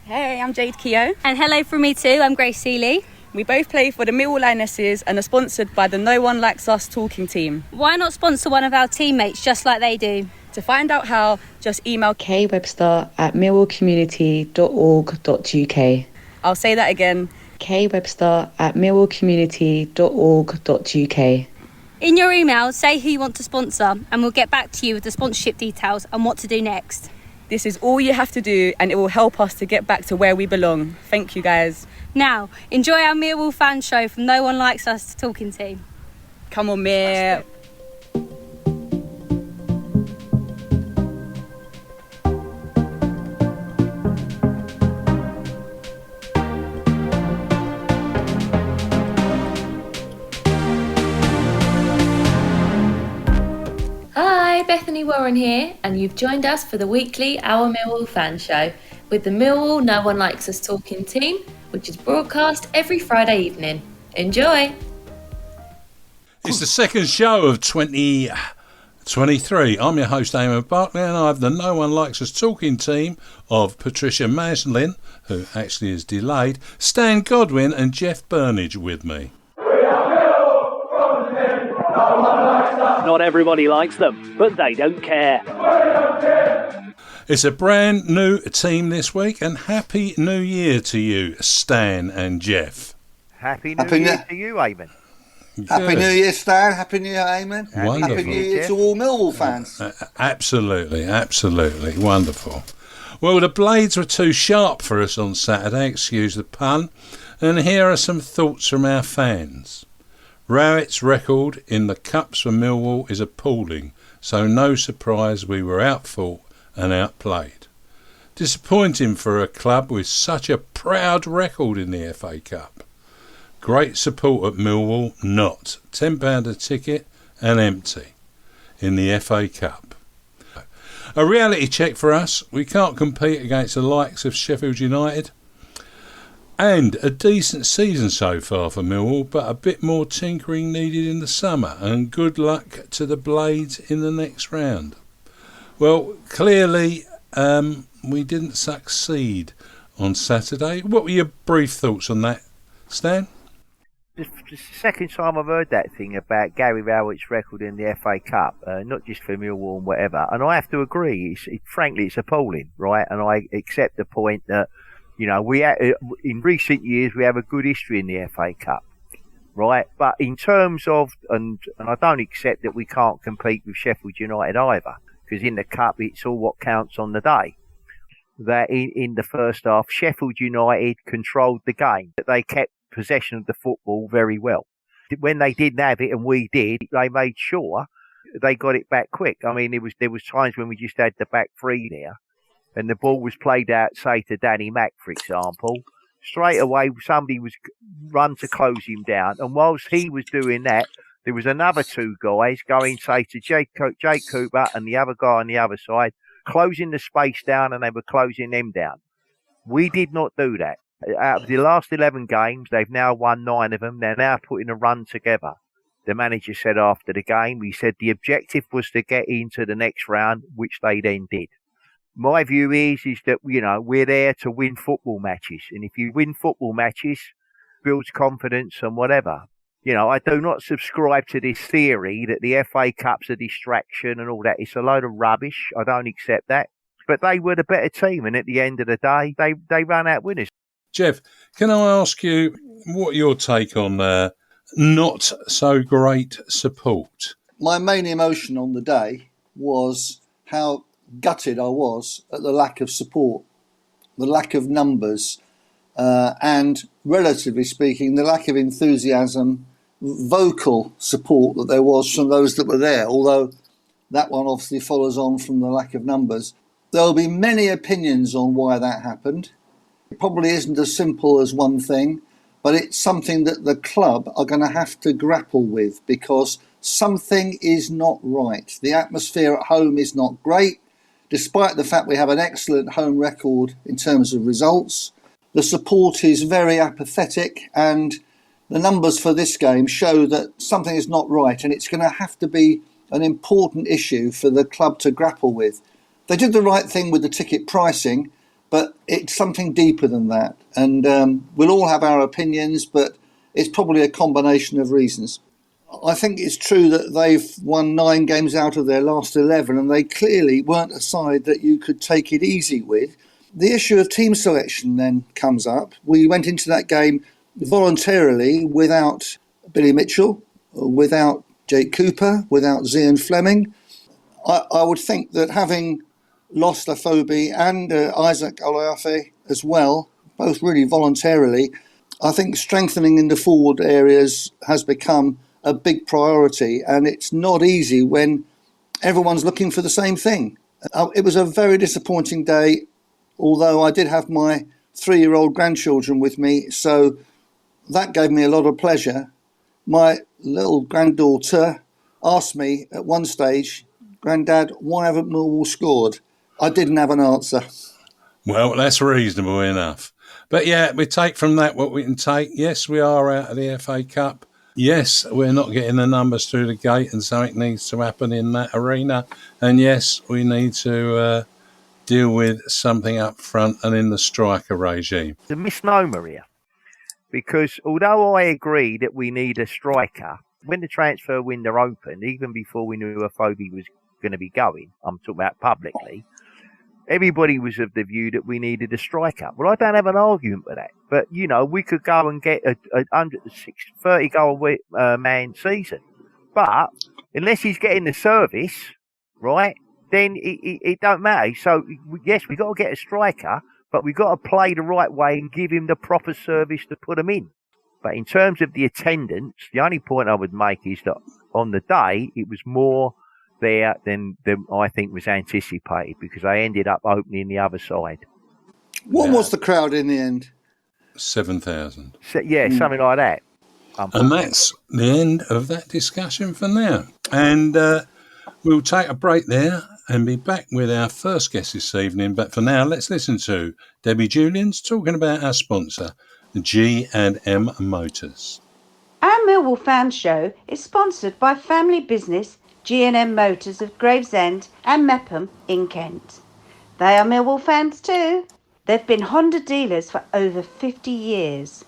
Hey, I'm Jade Keogh. And hello from me too, I'm Grace Seeley. We both play for the Millwall Lionesses and are sponsored by the No One Likes Us talking team. Why not sponsor one of our teammates just like they do? To find out how, just email kwebster@millwallcommunity.org.uk. I'll say that again. kwebster@millwallcommunity.org.uk. In your email, say who you want to sponsor and we'll get back to you with the sponsorship details and what to do next. This is all you have to do and it will help us to get back to where we belong. Thank you guys. Now, enjoy our Millwall fan show from No One Likes Us talking team. Come on, Mir. Hi, Bethany Warren here, and you've joined us for the weekly Our Millwall fan show with the Millwall No One Likes Us talking team, which is broadcast every Friday evening. Enjoy! It's the second show of 2023. I'm your host, Eamonn Barclay, and I have the No One Likes Us talking team of Patricia Maslin, who actually is delayed, Stan Godwin and Jeff Burnige with me. Not everybody likes them, but they don't care. It's a brand new team this week, and Happy New Year to you, Stan and Jeff. Happy New Year to you, Eamonn. Good. Happy New Year, Stan. Happy New Year, Eamonn. Wonderful. Happy New Year to all Millwall fans. Absolutely. Wonderful. Well, the blades were too sharp for us on Saturday, excuse the pun, and here are some thoughts from our fans. Rowett's record in the Cups for Millwall is appalling, so no surprise we were outfought and outplayed. Disappointing for a club with such a proud record in the FA Cup. Great support at Millwall, not. £10 a ticket and empty in the FA Cup. A reality check for us, we can't compete against the likes of Sheffield United. And a decent season so far for Millwall, but a bit more tinkering needed in the summer, and good luck to the Blades in the next round. Well, clearly we didn't succeed on Saturday. What were your brief thoughts on that, Stan? It's the second time I've heard that thing about Gary Rowett's record in the FA Cup, not just for Millwall and whatever. And I have to agree, frankly, it's appalling, right? And I accept the point that, you know, in recent years we have a good history in the FA Cup, right? But in terms of, and I don't accept that we can't compete with Sheffield United either, because in the Cup it's all what counts on the day. That in the first half, Sheffield United controlled the game. They kept possession of the football very well. When they didn't have it, and we did, they made sure they got it back quick. I mean, there was times when we just had the back three there, and the ball was played out, say, to Danny Mack, for example, straight away somebody was run to close him down. And whilst he was doing that, there was another two guys going, say, to Jake Cooper and the other guy on the other side, closing the space down, and they were closing them down. We did not do that. Out of the last 11 games, they've now won 9 of them. They're now putting a run together. The manager said after the game, he said the objective was to get into the next round, which they then did. My view is that, you know, we're there to win football matches. And if you win football matches, builds confidence and whatever. You know, I do not subscribe to this theory that the FA Cup's a distraction and all that. It's a load of rubbish. I don't accept that. But they were the better team. And at the end of the day, they ran out winners. Jeff, can I ask you what your take on not so great support? My main emotion on the day was how gutted I was at the lack of support, the lack of numbers, and relatively speaking, the lack of enthusiasm, vocal support that there was from those that were there, although that one obviously follows on from the lack of numbers. There will be many opinions on why that happened. It probably isn't as simple as one thing, but it's something that the club are going to have to grapple with, because something is not right. The atmosphere at home is not great. Despite the fact we have an excellent home record in terms of results, the support is very apathetic, and the numbers for this game show that something is not right, and it's going to have to be an important issue for the club to grapple with. They did the right thing with the ticket pricing, but it's something deeper than that. And we'll all have our opinions, but it's probably a combination of reasons. I think it's true that they've won 9 games out of their last 11, and they clearly weren't a side that you could take it easy with. The issue of team selection then comes up. We went into that game voluntarily without Billy Mitchell, without Jake Cooper, without Zian Fleming. I would think that having lost Afobe and Isaac Olaofe as well, both really voluntarily, I think strengthening in the forward areas has become a big priority, and it's not easy when everyone's looking for the same thing. It was a very disappointing day, although I did have my 3-year-old grandchildren with me, so that gave me a lot of pleasure. My little granddaughter asked me at one stage, "Granddad, why haven't Millwall scored?" I didn't have an answer. Well, that's reasonable enough. But yeah, we take from that what we can take. Yes, we are out of the FA Cup. Yes, we're not getting the numbers through the gate, and something needs to happen in that arena. And yes, we need to deal with something up front and in the striker regime. It's a misnomer here, because although I agree that we need a striker, when the transfer window opened, even before we knew Afobe was going to be going, I'm talking about publicly, everybody was of the view that we needed a striker. Well, I don't have an argument with that. But, you know, we could go and get a 30-goal man season. But unless he's getting the service, right, then it don't matter. So, yes, we've got to get a striker, but we've got to play the right way and give him the proper service to put him in. But in terms of the attendance, the only point I would make is that on the day, it was more there than I think was anticipated, because I ended up opening the other side. What was the crowd in the end? 7,000. So, yeah, something like that. And that's the end of that discussion for now. And we'll take a break there and be back with our first guest this evening. But for now, let's listen to Debbie Julians talking about our sponsor, G&M Motors. Our Millwall Fan Show is sponsored by family business G&M Motors of Gravesend and Meopham in Kent. They are Millwall fans too. They've been Honda dealers for over 50 years.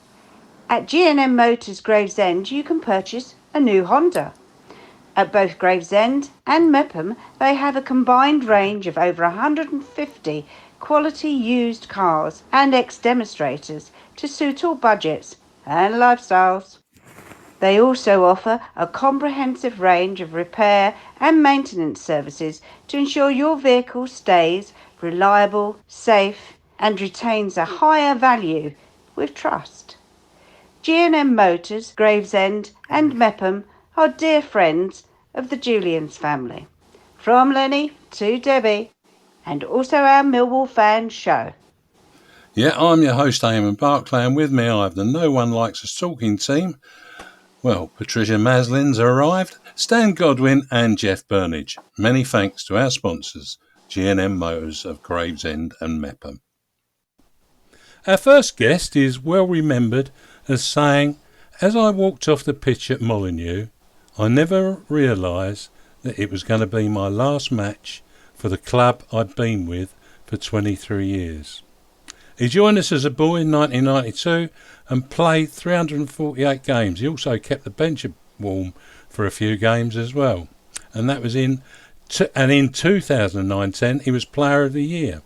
At G&M Motors Gravesend you can purchase a new Honda. At both Gravesend and Meopham they have a combined range of over 150 quality used cars and ex-demonstrators to suit all budgets and lifestyles. They also offer a comprehensive range of repair and maintenance services to ensure your vehicle stays reliable, safe, and retains a higher value with trust. G&M Motors, Gravesend and Meopham are dear friends of the Julians family. From Lenny to Debbie, and also our Millwall Fan Show. Yeah, I'm your host, Eamonn Barclay, and with me I have the No One Likes Us Talking team. Well, Patricia Maslin's arrived, Stan Godwin and Jeff Burnige. Many thanks to our sponsors, G&M Motors of Gravesend and Meopham. Our first guest is well remembered as saying, "As I walked off the pitch at Molineux, I never realised that it was going to be my last match for the club I'd been with for 23 years. He joined us as a boy in 1992 and played 348 games. He also kept the bench warm for a few games as well. And that was in 2009-10 he was Player of the Year.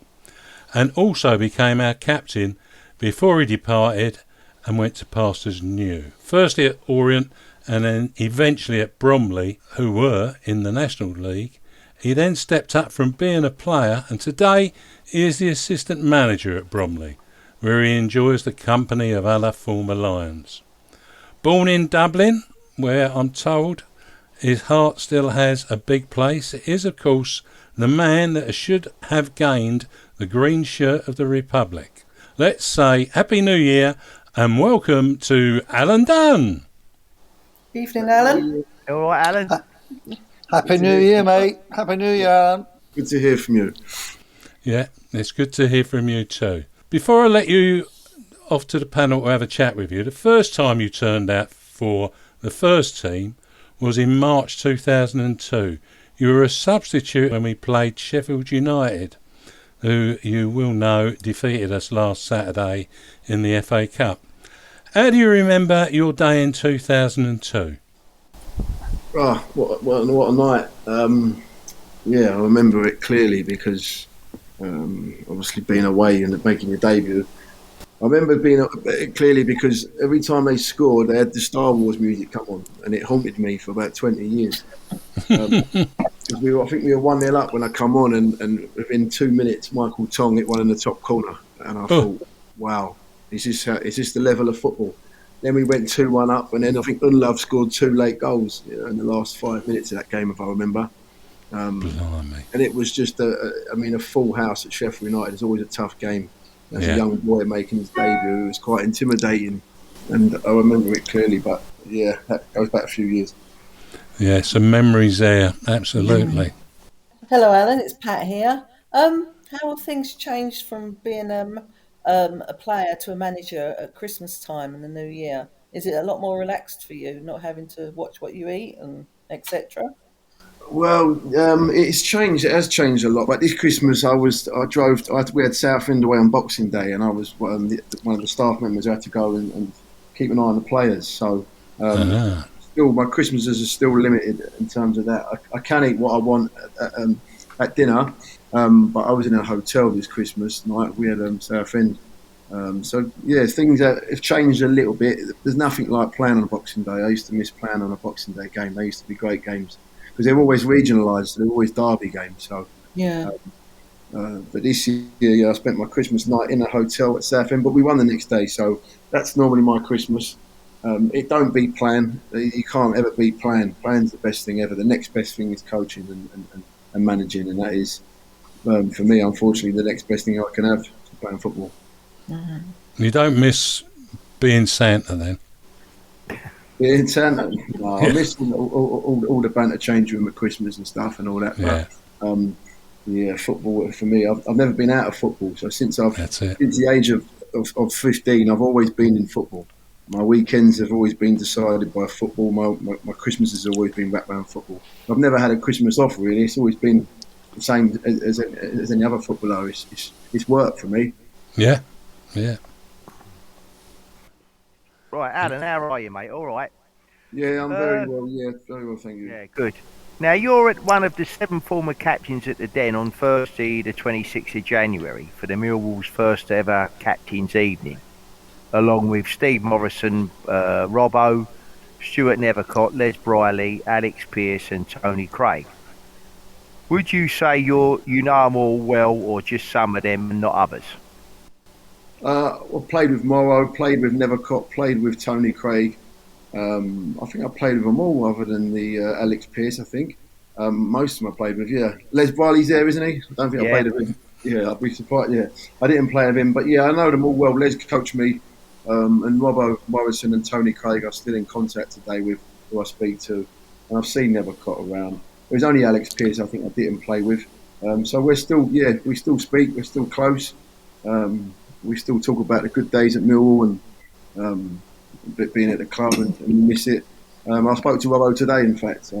And also became our captain before he departed and went to pastures new. Firstly at Orient and then eventually at Bromley, who were in the National League. He then stepped up from being a player, and today he is the assistant manager at Bromley, where he enjoys the company of other former Lions. Born in Dublin, where I'm told his heart still has a big place, is of course the man that should have gained the green shirt of the Republic. Let's say Happy New Year and welcome to Alan Dunne. Evening, Alan. All right, Alan. Happy New Year, mate. Happy New Year, Alan. Good to hear from you. Yeah, it's good to hear from you too. Before I let you off to the panel to have a chat with you, the first time you turned out for the first team was in March 2002. You were a substitute when we played Sheffield United. who you will know defeated us last Saturday in the FA Cup. How do you remember your day in 2002? Oh, what a night. Yeah, I remember it clearly because obviously being away and making your debut. I remember being clearly because every time they scored, they had the Star Wars music come on, and it haunted me for about 20 years. I think we were 1-0 up when I come on, and within 2 minutes, Michael Tong hit one in the top corner, and I thought, wow, is this the level of football? Then we went 2-1 up, and then I think Unlove scored 2 late goals in the last 5 minutes of that game, if I remember. And it was just a full house at Sheffield United is always a tough game. As a young boy making his debut, it was quite intimidating, and I remember it clearly. But yeah, that goes back a few years. Yeah, some memories there, absolutely. Hello, Alan. It's Pat here. How have things changed from being a player to a manager at Christmas time and the New Year? Is it a lot more relaxed for you, not having to watch what you eat and etc.? Well, it's changed. It has changed a lot. But this Christmas, we had Southend away on Boxing Day, and I was one of the staff members who had to go and keep an eye on the players. So, still, my Christmases are still limited in terms of that. I can eat what I want at dinner, but I was in a hotel this Christmas night. We had Southend. So, yeah, things have changed a little bit. There's nothing like playing on a Boxing Day. I used to miss playing on a Boxing Day game. They used to be great games. Because they're always regionalised, they're always derby games. So, but this year, I spent my Christmas night in a hotel at Southend, but we won the next day, so that's normally my Christmas. It don't beat plan. You can't ever beat plan. Plan's the best thing ever. The next best thing is coaching and managing, and that is, for me, unfortunately, the next best thing I can have to playing football. You don't miss being Santa then? Yeah, Santa. No, I miss all the banter change room at Christmas and stuff and all that. But, football for me. I've never been out of football. So since the age of 15, I've always been in football. My weekends have always been decided by football. My Christmas has always been wrapped around football. I've never had a Christmas off really. It's always been the same as any other footballer. It's work for me. Yeah. Right, Alan, how are you, mate? All right. Yeah, I'm very well. Yeah, very well, thank you. Yeah, good. Now, you're at one of the 7 former captains at the Den on Thursday, the 26th of January, for the Millwall's first ever captain's evening, along with Steve Morison, Robbo, Stuart Nethercott, Les Briley, Alex Pearce, and Tony Craig. Would you say you know them all well, or just some of them and not others? I played with Morrow, played with Nethercott, played with Tony Craig. I think I played with them all other than the Alex Pearce, I think. Most of them I played with, yeah. Les Briley's there, isn't he? I don't think I played with him. Yeah, I'd be surprised, yeah. I didn't play with him, but yeah, I know them all well. Les coached me, and Robbo, Morison and Tony Craig are still in contact today with, who I speak to. And I've seen Nethercott around. It was only Alex Pearce I think I didn't play with. So we still speak, we're still close. We still talk about the good days at Millwall and being at the club and miss it. I spoke to Robbo today, in fact.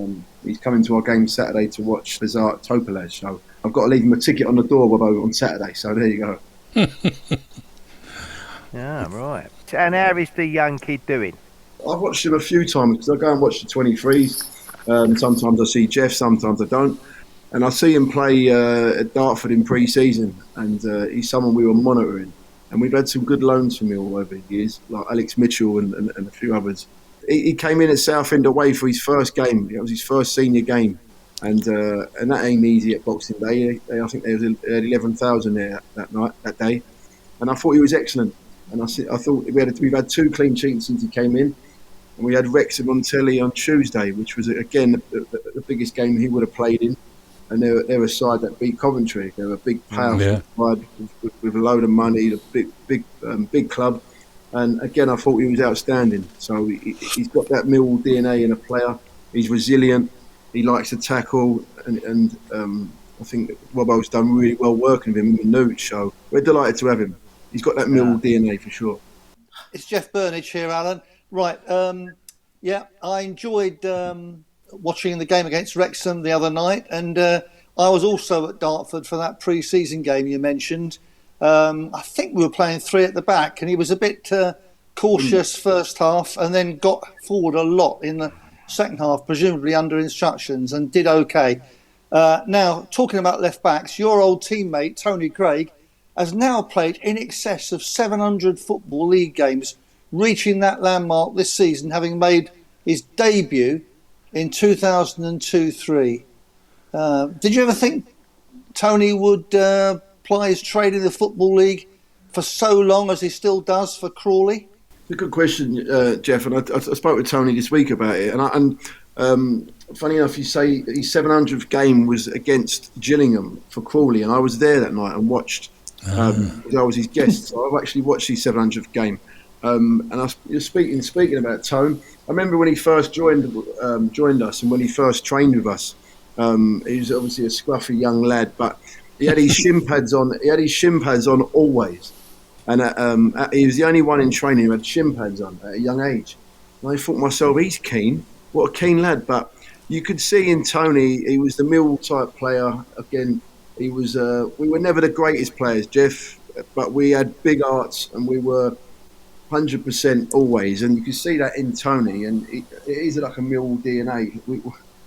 He's coming to our game Saturday to watch Bizarre Topolaz. So I've got to leave him a ticket on the door, Robbo, on Saturday. So there you go. Yeah, right. And how is the young kid doing? I've watched him a few times because I go and watch the 23s. Sometimes I see Jeff, sometimes I don't. And I see him play at Dartford in pre-season, and he's someone we were monitoring. And we've had some good loans from him over the years, like Alex Mitchell and a few others. He came in at Southend away for his first game. It was his first senior game. And that ain't easy at Boxing Day. I think there was 11,000 there that day. And I thought he was excellent. And I thought we've had 2 clean sheets since he came in. And we had Wrexham on telly on Tuesday, which was, again, the biggest game he would have played in. And they're a side that beat Coventry. They're a big, powerful side with a load of money, a big club. And again, I thought he was outstanding. So he's got that Millwall DNA in a player. He's resilient. He likes to tackle. And I think Robbo's done really well working with him in the Nude show. We're delighted to have him. He's got that Millwall DNA for sure. It's Jeff Burnige here, Alan. Right. I enjoyed watching the game against Wrexham the other night, and I was also at Dartford for that pre-season game you mentioned. I think we were playing 3 at the back, and he was a bit cautious first half, and then got forward a lot in the second half, presumably under instructions, and did okay. Now, talking about left backs, your old teammate Tony Craig has now played in excess of 700 Football League games, reaching that landmark this season, having made his debut in 2002-03. Did you ever think Tony would ply his trade in the Football League for so long as he still does for Crawley? It's a good question, Jeff, and I spoke with Tony this week about it. And funny enough, you say his 700th game was against Gillingham for Crawley, and I was there that night and watched. I was his guest, so I've actually watched his 700th game. And I was speaking about Tone. I remember when he first joined us, and when he first trained with us. He was obviously a scruffy young lad, but he had his shin pads on. He had his shin pads on always, and he was the only one in training who had shin pads on at a young age. And I thought to myself, he's keen. What a keen lad! But you could see in Tony, he was the Mill type player. Again, he was. We were never the greatest players, Jeff, but we had big hearts, and we were 100% always. And you could see that in Tony, and it is like a Mill DNA.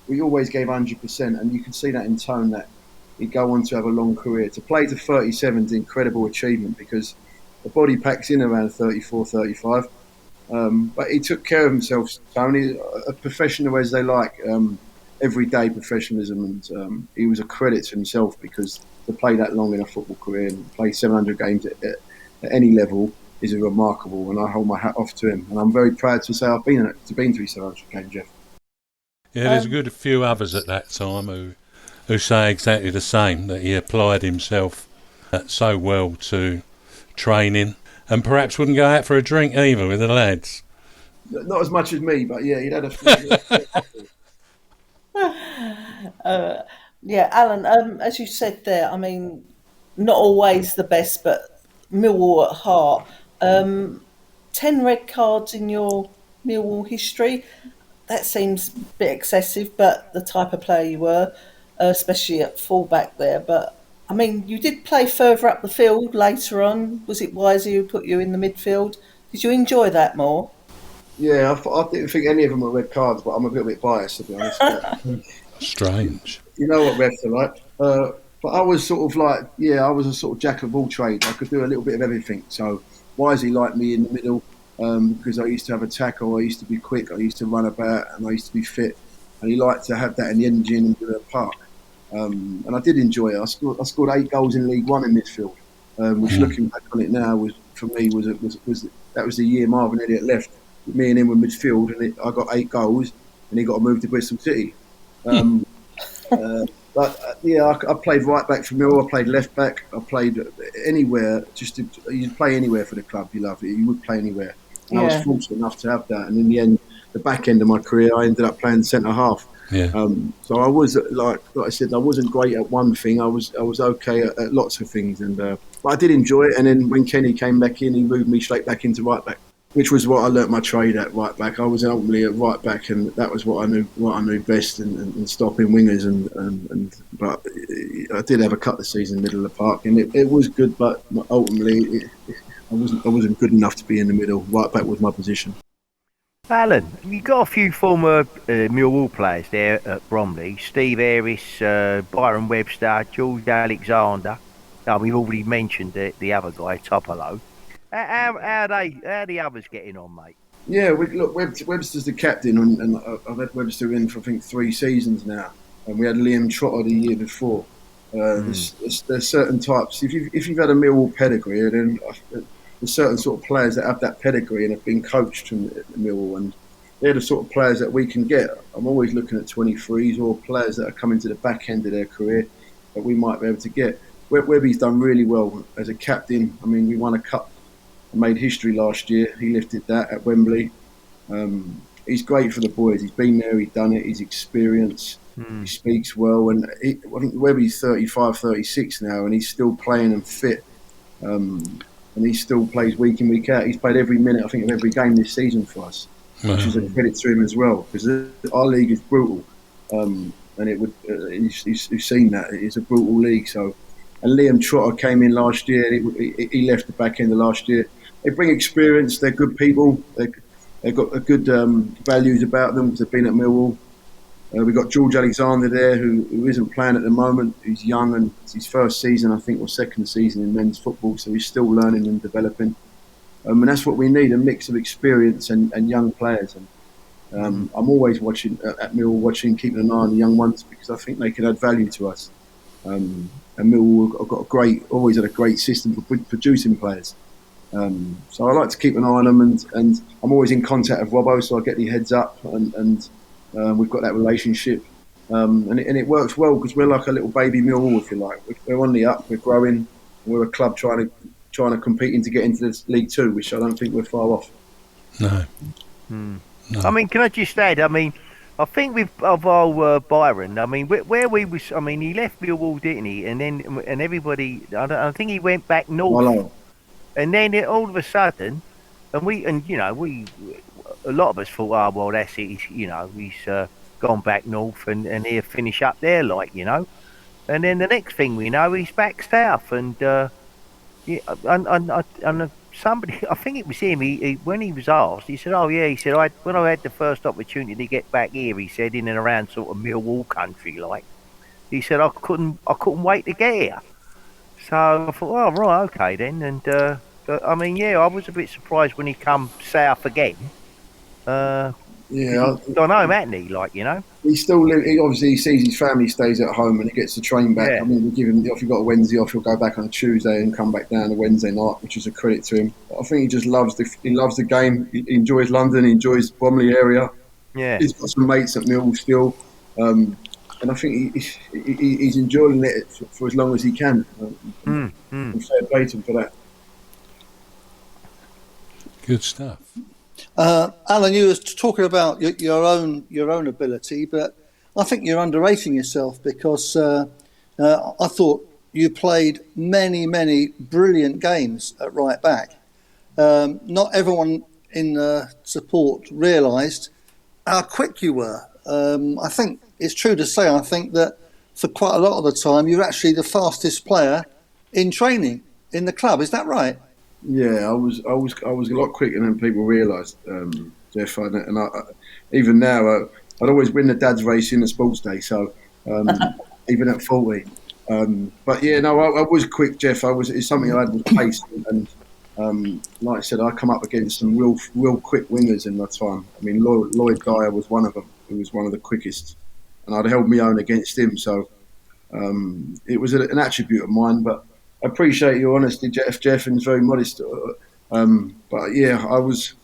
We always gave 100%, and you can see that in Tone, that he'd go on to have a long career. To play to 37 is an incredible achievement, because the body packs in around 34, 35. But he took care of himself, Tony, a professional as they like, everyday professionalism, and he was a credit to himself, because to play that long in a football career and play 700 games at any level is remarkable, and I hold my hat off to him. And I'm very proud to say I've been through 700 games, Jeff. Yeah, there's a good few others at that time who say exactly the same, that he applied himself so well to training, and perhaps wouldn't go out for a drink either with the lads. Not as much as me, but yeah, he'd had a few. Yeah, Alan, as you said there, I mean, not always the best, but Millwall at heart. 10 red cards in your Millwall history. That seems a bit excessive, but the type of player you were, especially at fullback there. But, I mean, you did play further up the field later on. Was it wiser who put you in the midfield? Did you enjoy that more? Yeah, I didn't think any of them were red cards, but I'm a little bit biased, to be honest. Strange. You know what refs are like. But I was sort of like, I was a sort of jack of all trades. I could do a little bit of everything. So Wisey liked me in the middle, because I used to have a tackle, I used to be quick, I used to run about, and I used to be fit. And he liked to have that in the engine and do it park. And I did enjoy it. I scored 8 goals in League One in midfield, which looking back on it now was that was the year Marvin Elliott left. Me and him were midfield, and I got 8 goals, and he got to move to Bristol City. I played right back for Mill. I played left back. I played anywhere. You'd play anywhere for the club. You love it. You would play anywhere. And I was fortunate enough to have that. And in the end, the back end of my career, I ended up playing centre half. Yeah. So I was like I said, I wasn't great at one thing. I was okay at lots of things, but I did enjoy it. And then when Kenny came back in, he moved me straight back into right back, which was what I learnt my trade at, right back. I was ultimately a right back, and that was what I knew best, and stopping wingers. But I did have a couple of seasons in the middle of the park, and it was good. But ultimately, I wasn't good enough to be in the middle. Right back was my position. Alan, you got a few former Millwall players there at Bromley: Steve Harris, Byron Webster, George Alexander. We've already mentioned the other guy, Topolo. How are the others getting on, mate? Yeah, look, Webster's the captain, and I've had Webster in for I think 3 seasons now, and we had Liam Trotter the year before. There's certain types. If you've had a Millwall pedigree, then there's certain sort of players that have that pedigree and have been coached from Millwall, and they're the sort of players that we can get. I'm always looking at 23s or players that are coming to the back end of their career that we might be able to get. Webby's done really well as a captain. I mean, we won a cup. Made history last year. He lifted that at Wembley. He's great for the boys. He's been there, he's done it, he's experienced, he speaks well, and I think Webby's 35, 36 now, and he's still playing and fit, and he still plays week in, week out. He's played every minute, I think, of every game this season for us, which is a credit to him as well, because our league is brutal. and it would. He's seen that it's a brutal league. So, and Liam Trotter came in last year. He left the back end of last year. They bring experience. They're good people. They've got a good values about them because they've been at Millwall. We've got George Alexander there who isn't playing at the moment. He's young and it's his first season, I think, or second season in men's football, so he's still learning and developing. And that's what we need, a mix of experience and young players. And I'm always watching at Millwall, keeping an eye on the young ones because I think they can add value to us. And Millwall have got always had a great system for producing players. So I like to keep an eye on them, and I'm always in contact with Robbo, so I get the heads up, and we've got that relationship, and it works well because we're like a little baby Millwall, if you like. We're on the up, we're growing, we're a club trying to compete to get into this League Two, which I don't think we're far off. No. I mean, can I just add? I mean, I think with Byron, I mean, where we was, I mean, he left Millwall, didn't he? And everybody, I think he went back north. Hello. And then all of a sudden, we a lot of us thought, oh well, that's it. He's gone back north and he'll finish up there, And then the next thing we know, he's back south. And somebody, I think it was him. He when he was asked, he said, "Oh yeah," he said, when I had the first opportunity to get back here," he said, in and around sort of Millwall country, he said, I couldn't wait to get here. So I thought, oh right, okay then. And I mean, yeah, I was a bit surprised when he come south again. I don't know, hadn't he? He still he obviously sees his family stays at home and he gets the train back. Yeah. I mean, we give him if he got a Wednesday off, he'll go back on a Tuesday and come back down a Wednesday night, which is a credit to him. But I think he just loves the game. He enjoys London. He enjoys the Bromley area. Yeah, he's got some mates at Millwall still, and I think he's enjoying it for as long as he can. And fair play to him for that. Good stuff. Alan, you were talking about your own ability, but I think you're underrating yourself because I thought you played many brilliant games at right back. Not everyone in support realised how quick you were. I think it's true to say, I think that for quite a lot of the time you're actually the fastest player in training in the club. Is that right? Yeah, I was a lot quicker than people realised, Jeff. And even now, I'd always win the dad's race in the sports day. So even at 40, but yeah, no, I was quick, Jeff. It's something I had with pace, and like I said, I come up against some real quick wingers in my time. I mean, Lloyd Dyer was one of them. He was one of the quickest, and I'd held my own against him. So it was an attribute of mine, but. I appreciate your honesty, Jeff, and it's very modest. But yeah, I always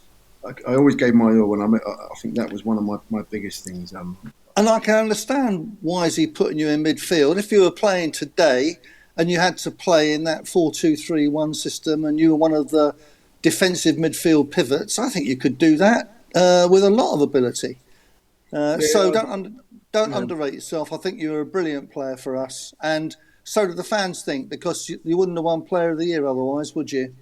gave my all, and I think that was one of my biggest things. And I can understand why is he putting you in midfield. If you were playing today and you had to play in that 4-2-3-1 system and you were one of the defensive midfield pivots, I think you could do that with a lot of ability. So don't underrate yourself. I think you're a brilliant player for us, and so do the fans think, because you wouldn't have won Player of the Year otherwise, would you?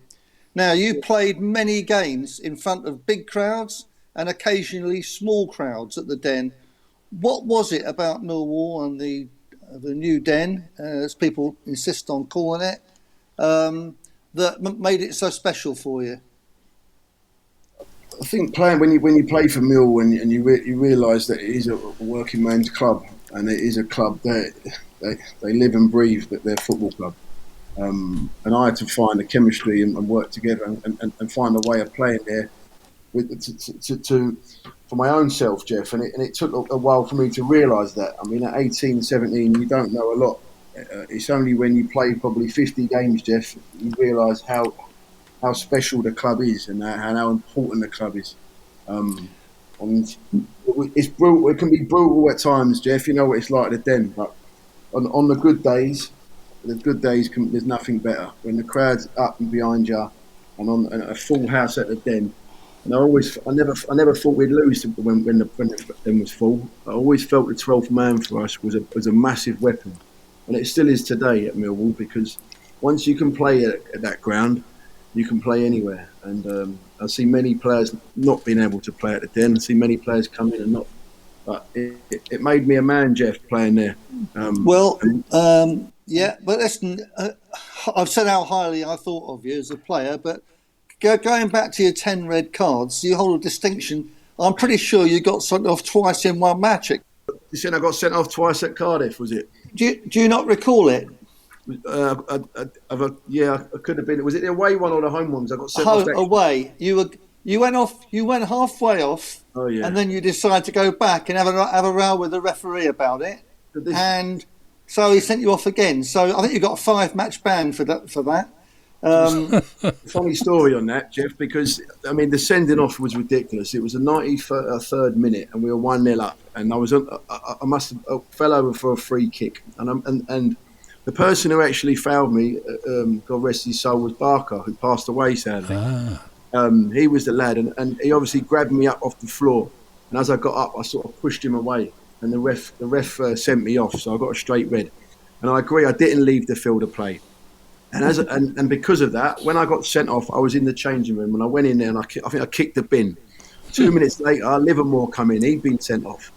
Now, you played many games in front of big crowds and occasionally small crowds at the Den. What was it about Millwall and the new Den, as people insist on calling it, that made it so special for you? I think playing when you play for Millwall and you realise that it is a working man's club, and it is a club that they live and breathe their football club. And I had to find the chemistry and work together and find a way of playing there for my own self, Jeff. And it took a while for me to realise that. I mean, at 18, 17, you don't know a lot. It's only when you play probably 50 games, Jeff, you realise how special the club is and how important the club is. And it's brutal. It can be brutal at times, Jeff. You know what it's like at the Den. But on the good days, there's nothing better. When the crowd's up and behind you, and on a full house at the Den. And I never thought we'd lose when the Den was full. I always felt the 12th man for us was a massive weapon, and it still is today at Millwall, because once you can play at that ground, you can play anywhere. And I see many players not being able to play at the Den. I see many players come in and But it made me a man, Jeff, playing there. Yeah, but listen, I've said how highly I thought of you as a player, but going back to your 10 red cards, you hold a distinction. I'm pretty sure you got sent off twice in one match. You said I got sent off twice at Cardiff, was it? Do you not recall it? Yeah, I could have been. Was it the away one or the home one? I got sent off away. You went halfway off, and then you decided to go back and have a row with the referee about it, and so he sent you off again. So I think you got a 5-match ban for that. Funny story on that, Jeff, because I mean the sending off was ridiculous. It was the 93rd minute, and we were 1-0 up, and I must have fell over for a free kick, and the person who actually fouled me, God rest his soul, was Barclay, who passed away sadly. He was the lad, and he obviously grabbed me up off the floor, and as I got up, I sort of pushed him away, and the ref sent me off, so I got a straight red. And I agree, I didn't leave the field of play. And and because of that, when I got sent off, I was in the changing room, and I went in there and I think I kicked the bin. 2 minutes later, Livermore come in. He'd been sent off.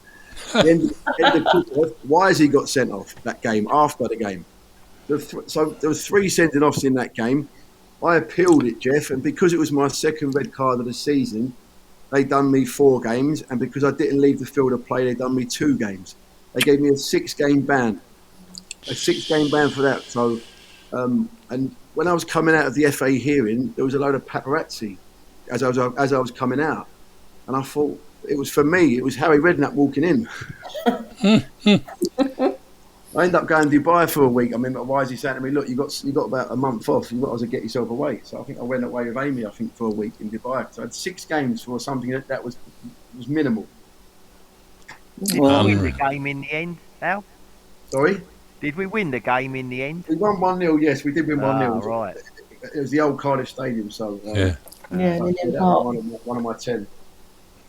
Why has he got sent off that game after the game? So there was 3 sending offs in that game. I appealed it, Jeff, and because it was my second red card of the season, they done me 4 games, and because I didn't leave the field of play, they done me 2 games. They gave me a 6-game ban. A 6-game ban for that. So. And when I was coming out of the FA hearing, there was a load of paparazzi as I was coming out, and I thought it was for me. It was Harry Redknapp walking in. I ended up going to Dubai for a week. I mean, why is he saying to me, "Look, you got about a month off. You got to get yourself away." So I think I went away with Amy. I think for a week in Dubai. So I had 6 games for something that was minimal. Did we win the game in the end, Al? Sorry. Did we win the game in the end? We won 1-0, yes, we did win 1-0. Right. It was the old Cardiff Stadium, so... one of my 10.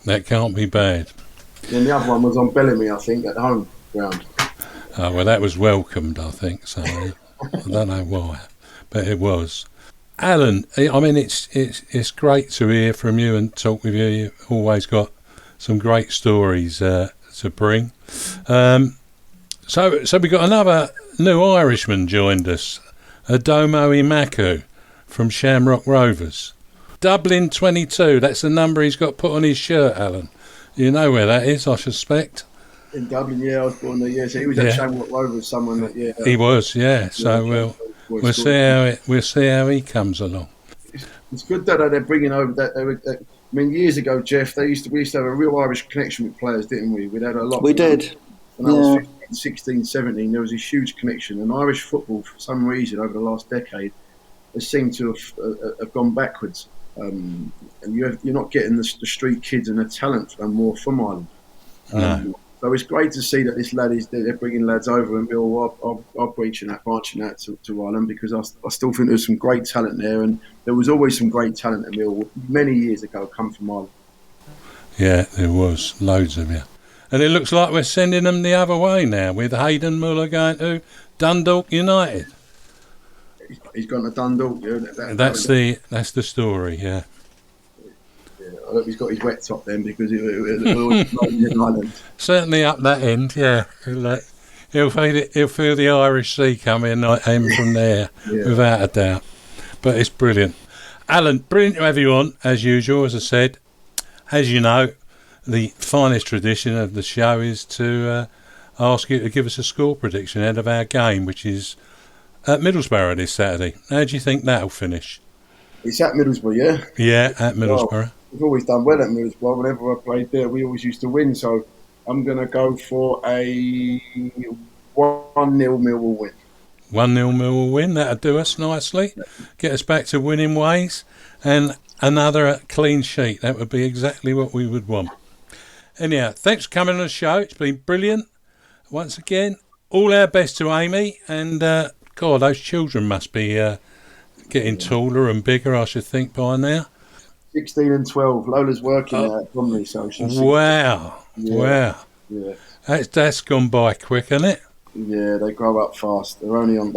That can't be bad. Then the other one was on Bellamy, I think, at the home ground. Oh, well, that was welcomed, I think, so I don't know why, but it was. Alan, I mean, it's great to hear from you and talk with you. You've always got some great stories to bring. So we got another new Irishman joined us, Adomo Imaku from Shamrock Rovers. Dublin 22, that's the number he's got put on his shirt, Alan. You know where that is, I suspect. In Dublin, yeah, I was born there. Yeah, so he was at Shamrock Rovers. Someone that, yeah. He was, yeah. So we'll see how he comes along. It's good that they're bringing over that. I mean, years ago, Jeff, we used to have a real Irish connection with players, didn't we? We had a lot. We did. When I was 15, 16, 17, there was a huge connection. And Irish football, for some reason, over the last decade, has seemed to have gone backwards. And you're not getting the street kids and the talent more from Ireland. No. So it's great to see that they're bringing lads over, and Bill are branching out to Ireland, because I still think there's some great talent there, and there was always some great talent at Millwall many years ago come from Ireland. Yeah, there was loads of you. And it looks like we're sending them the other way now, with Hayden Muller going to Dundalk United. He's gone to Dundalk. Yeah, that's the story. Yeah. I hope he's got his wet top then, because it was in Ireland. Certainly up that end. Yeah, he'll feel the Irish Sea coming in from there, without a doubt. But it's brilliant, Alan. Brilliant to have you on as usual. As I said, as you know, the finest tradition of the show is to ask you to give us a score prediction ahead of our game, which is at Middlesbrough this Saturday. How do you think that'll finish? It's at Middlesbrough, yeah? Yeah, at Middlesbrough. Well, we've always done well at Middlesbrough. Whenever I played there, we always used to win. So I'm going to go for a 1-0 Millwall win. 1-0 Millwall win. That'll do us nicely. Get us back to winning ways. And another clean sheet. That would be exactly what we would want. Anyhow, thanks for coming on the show. It's been brilliant. Once again, all our best to Amy. And, God, those children must be getting taller and bigger, I should think, by now. 16 and 12. Lola's working at Bromley, so she's... Wow. Yeah. That's gone by quick, isn't it? Yeah, they grow up fast. They're only on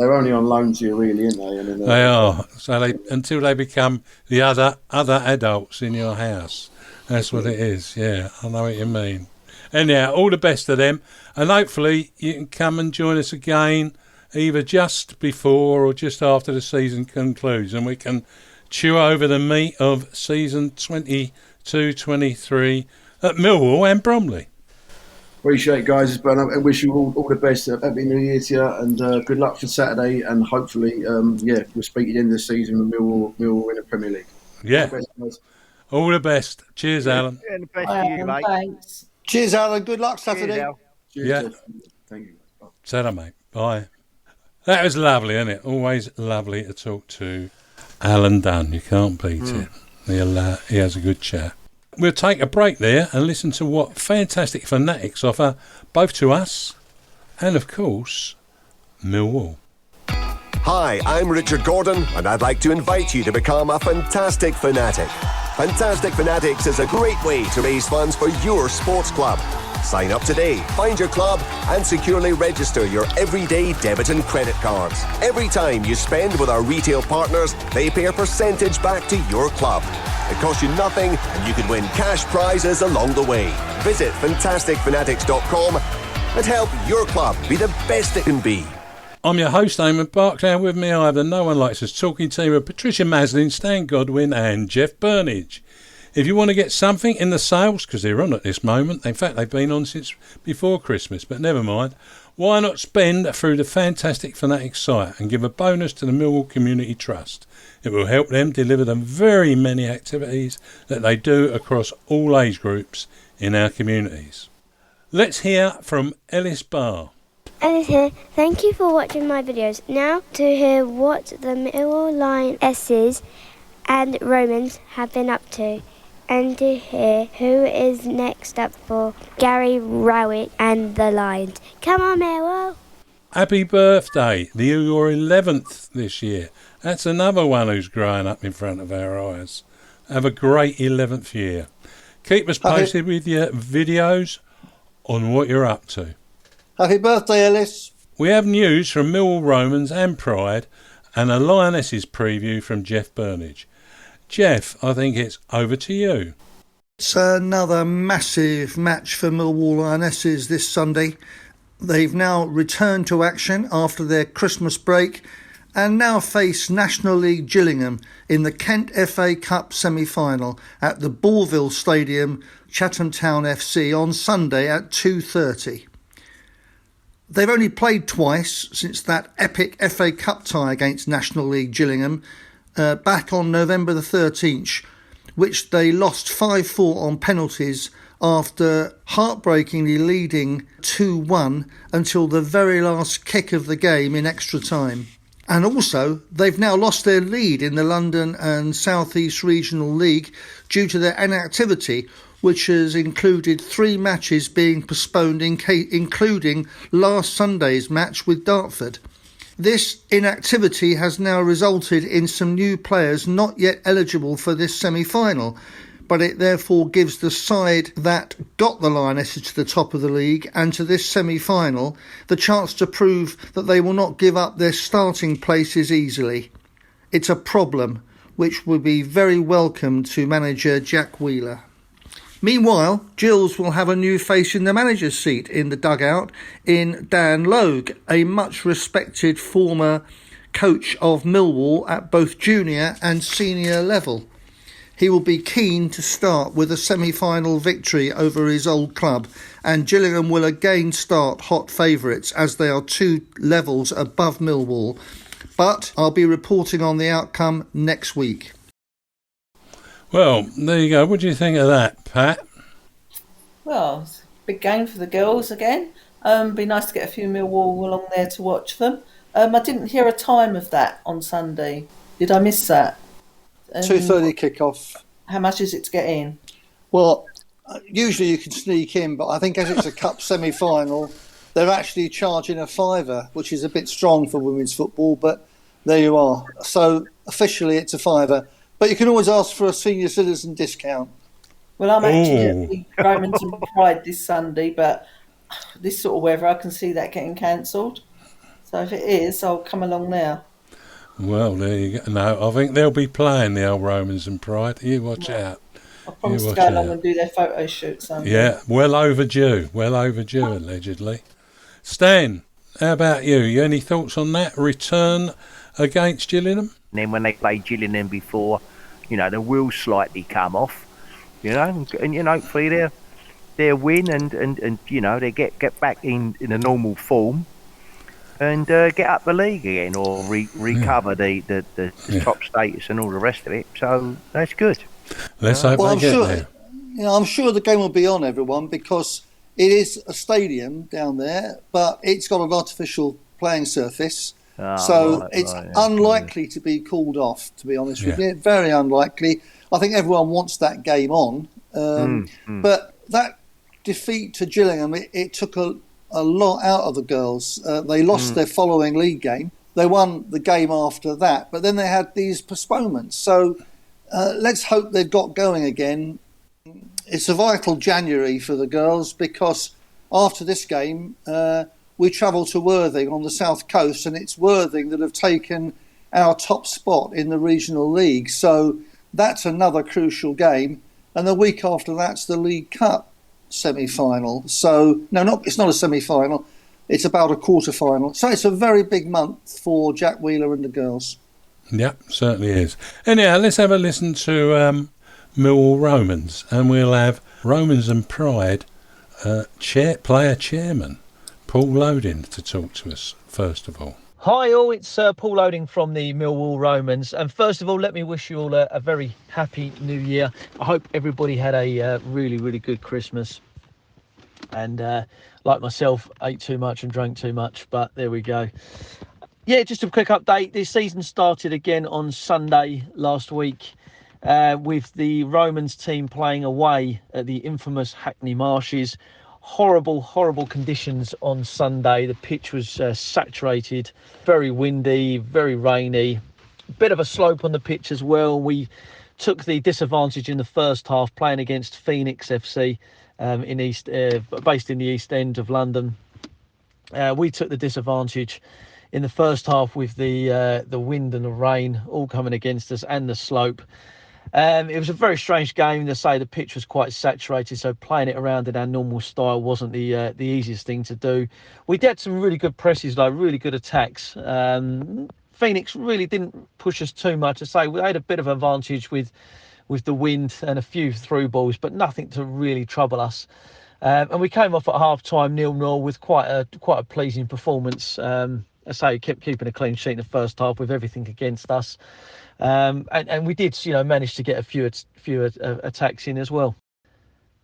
loan to you, really, aren't they? And they are. So until they become the other adults in your house. That's what it is. Yeah, I know what you mean. Anyhow, all the best to them, and hopefully you can come and join us again either just before or just after the season concludes, and we can chew over the meat of season 22-23 at Millwall and Bromley. Appreciate it, guys. But I wish you all the best. Happy New Year to you, and good luck for Saturday. And hopefully, we'll speak at the end of the season with Millwall in the Premier League. Yeah. All the best. Cheers, Alan. Yeah, the best to you, mate. Thanks. Cheers, Alan. Good luck Saturday. Cheers, Al. Yeah. Thank you. Ta-ra, mate. Bye. That was lovely, isn't it? Always lovely to talk to Alan Dunne. You can't beat it. He has a good chat. We'll take a break there and listen to what fantastic fanatics offer both to us and, of course, Millwall. Hi, I'm Richard Gordon, and I'd like to invite you to become a Fantastic Fanatic. Fantastic Fanatics is a great way to raise funds for your sports club. Sign up today, find your club, and securely register your everyday debit and credit cards. Every time you spend with our retail partners, they pay a percentage back to your club. It costs you nothing, and you can win cash prizes along the way. Visit fantasticfanatics.com and help your club be the best it can be. I'm your host, Eamonn Barclay, and with me I have the No One Likes Us talking team of Patricia, Maslin, Stan Godwin and Jeff Burnige. If you want to get something in the sales, because they're on at this moment, in fact they've been on since before Christmas, but never mind, why not spend through the Fantastic Fanatics site and give a bonus to the Millwall Community Trust? It will help them deliver the very many activities that they do across all age groups in our communities. Let's hear from Ellis Barr. Ellis here. Thank you for watching my videos. Now to hear what the Millwall Lionesses and Romans have been up to, and to hear who is next up for Gary Rowett and the Lions. Come on, Millwall! Happy birthday. You're 11th this year. That's another one who's growing up in front of our eyes. Have a great 11th year. Keep us posted with your videos on what you're up to. Happy birthday, Ellis. We have news from Millwall Romans and Pride and a Lionesses preview from Jeff Burnige. Jeff, I think it's over to you. It's another massive match for Millwall Lionesses this Sunday. They've now returned to action after their Christmas break and now face National League Gillingham in the Kent FA Cup semi-final at the Bourville Stadium, Chatham Town FC on Sunday at 2:30. They've only played twice since that epic FA Cup tie against National League Gillingham back on November the 13th, which they lost 5-4 on penalties after heartbreakingly leading 2-1 until the very last kick of the game in extra time. And also, they've now lost their lead in the London and South East Regional League due to their inactivity, which has included 3 matches being postponed, including last Sunday's match with Dartford. This inactivity has now resulted in some new players not yet eligible for this semi-final, but it therefore gives the side that got the Lionesses to the top of the league and to this semi-final the chance to prove that they will not give up their starting places easily. It's a problem which will be very welcome to manager Jack Wheeler. Meanwhile, Gills will have a new face in the manager's seat in the dugout in Dan Logue, a much respected former coach of Millwall at both junior and senior level. He will be keen to start with a semi-final victory over his old club, and Gillingham will again start hot favourites as they are 2 levels above Millwall. But I'll be reporting on the outcome next week. Well, there you go. What do you think of that, Pat? Well, it's a big game for the girls again. Be nice to get a few Millwall along there to watch them. I didn't hear a time of that on Sunday. Did I miss that? 2:30 kick-off. How much is it to get in? Well, usually you can sneak in, but I think as it's a cup semi-final, they're actually charging a £5, which is a bit strong for women's football, but there you are. So officially it's a £5. But you can always ask for a senior citizen discount. Well, I'm actually at the Romans and Pride this Sunday, but this sort of weather, I can see that getting cancelled. So if it is, I'll come along now. Well, there you go. No, I think they'll be playing the old Romans and Pride. You watch out. I promised You to go watch along out. and do their photo shoot Sunday. Yeah, well overdue, allegedly. Stan, how about you? You any thoughts on that return against Gillingham? And then when they played Gillingham before, the wheels slightly come off, and hopefully they'll win and they get back in a normal form and get up the league again or recover the top status and all the rest of it. So that's good. Let's hope they get there. I'm sure the game will be on, everyone, because it is a stadium down there, but it's got an artificial playing surface. It's unlikely to be called off, to be honest with you. Very unlikely. I think everyone wants that game on. But that defeat to Gillingham, it took a lot out of the girls. They lost their following league game. They won the game after that, but then they had these postponements. So let's hope they've got going again. It's a vital January for the girls because after this game, we travel to Worthing on the south coast, and it's Worthing that have taken our top spot in the regional league. So that's another crucial game. And the week after that's the League Cup semi-final. So, it's not a semi-final. It's about a quarter-final. So it's a very big month for Jack Wheeler and the girls. Yep, certainly is. Anyhow, let's have a listen to Millwall Romans, and we'll have Romans and Pride player chairman Paul Loding to talk to us first of all. Hi all, it's Paul Loding from the Millwall Romans, and first of all let me wish you all a very happy new year. I hope everybody had a really, really good Christmas and like myself ate too much and drank too much, but there we go. Yeah, just a quick update. This season started again on Sunday last week with the Romans team playing away at the infamous Hackney Marshes. Horrible conditions on Sunday. The pitch was saturated, very windy, very rainy, bit of a slope on the pitch as well. We took the disadvantage in the first half playing against Phoenix FC based in the East End of London. We took the disadvantage in the first half with the wind and the rain all coming against us and the slope. It was a very strange game. To say the pitch was quite saturated, so playing it around in our normal style wasn't the easiest thing to do. We did some really good presses, though, really good attacks. Phoenix really didn't push us too much. I say we had a bit of advantage with the wind and a few through balls, but nothing to really trouble us. And we came off at half time 0-0 with quite a pleasing performance. I say we kept keeping a clean sheet in the first half with everything against us. And we did, manage to get a few attacks in as well.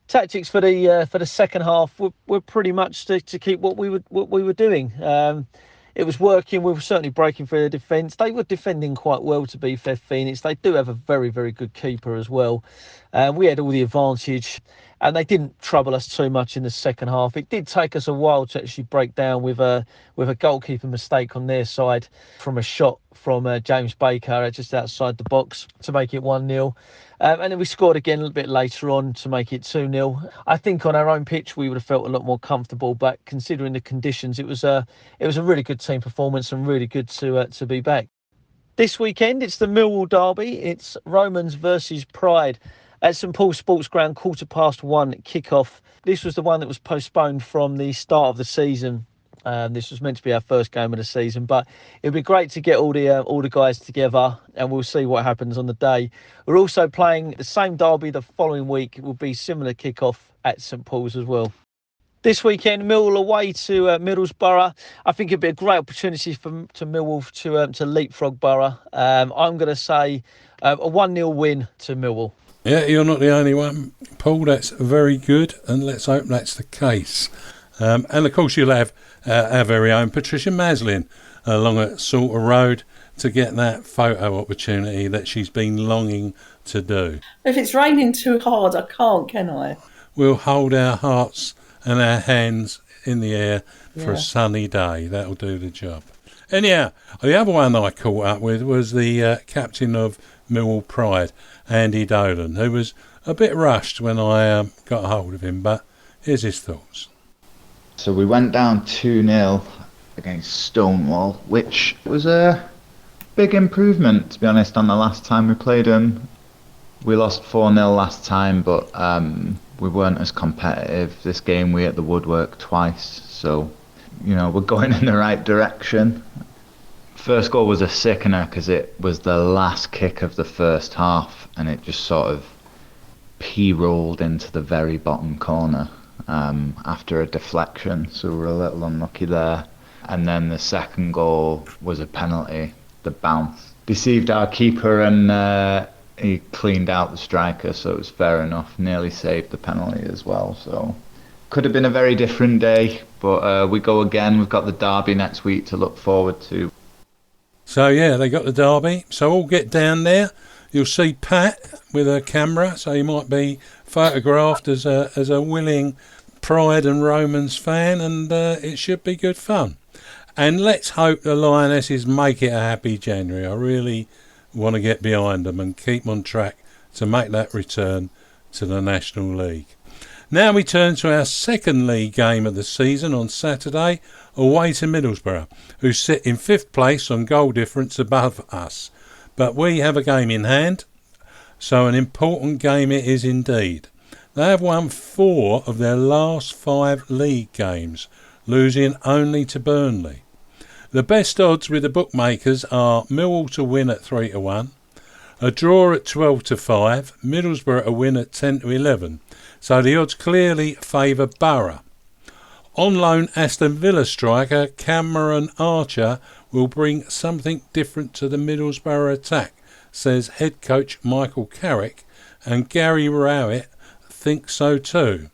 Tactics for the second half were pretty much to keep what we were doing. It was working. We were certainly breaking through the defence. They were defending quite well, to be fair, Phoenix. They do have a very, very good keeper as well. We had all the advantage, and they didn't trouble us too much in the second half. It did take us a while to actually break down with a goalkeeper mistake on their side from a shot from James Baker just outside the box to make it 1-0. And then we scored again a little bit later on to make it 2-0. I think on our own pitch we would have felt a lot more comfortable, but considering the conditions, it was a really good team performance and really good to be back. This weekend it's the Millwall derby. It's Romans versus Pride at St Paul's Sports Ground, 1:15 kick-off. This was the one that was postponed from the start of the season. This was meant to be our first game of the season, but it'd be great to get all the guys together, and we'll see what happens on the day. We're also playing the same derby the following week. It will be similar kick-off at St Paul's as well. This weekend, Millwall away to Middlesbrough. I think it'd be a great opportunity to Millwall to leapfrog Borough. I'm going to say a 1-0 win to Millwall. Yeah, you're not the only one, Paul. That's very good, and let's hope that's the case. And of course you'll have our very own Patricia Maslin along at Salter Road to get that photo opportunity that she's been longing to do. If it's raining too hard, I can't, can I? We'll hold our hearts and our hands in the air for a sunny day. That'll do the job. Anyhow, the other one I caught up with was the captain of Millwall Pride, Andy Dolan, who was a bit rushed when I got hold of him, but here's his thoughts. So we went down 2-0 against Stonewall, which was a big improvement, to be honest, on the last time we played them. We lost 4-0 last time, but we weren't as competitive. This game we hit the woodwork twice, so we're going in the right direction. First goal was a sickener because it was the last kick of the first half, and it just sort of p-rolled into the very bottom corner after a deflection, so we were a little unlucky there. And then the second goal was a penalty. The bounce deceived our keeper, and he cleaned out the striker, so it was fair enough. Nearly saved the penalty as well, so could have been a very different day, but we go again. We've got the derby next week to look forward to. So yeah, they got the derby, so all get down there. You'll see Pat with a camera, so he might be photographed as a willing Pride and Romans fan, and it should be good fun. And let's hope the Lionesses make it a happy January. I really want to get behind them and keep on track to make that return to the National League. Now we turn to our second league game of the season on Saturday, away to Middlesbrough, who sit in 5th place on goal difference above us. But we have a game in hand, so an important game it is indeed. They have won 4 of their last 5 league games, losing only to Burnley. The best odds with the bookmakers are Millwall to win at 3-1, a draw at 12-5, Middlesbrough to win at 10-11, so the odds clearly favour Borough. On loan Aston Villa striker Cameron Archer will bring something different to the Middlesbrough attack, says head coach Michael Carrick, and Gary Rowett thinks so too.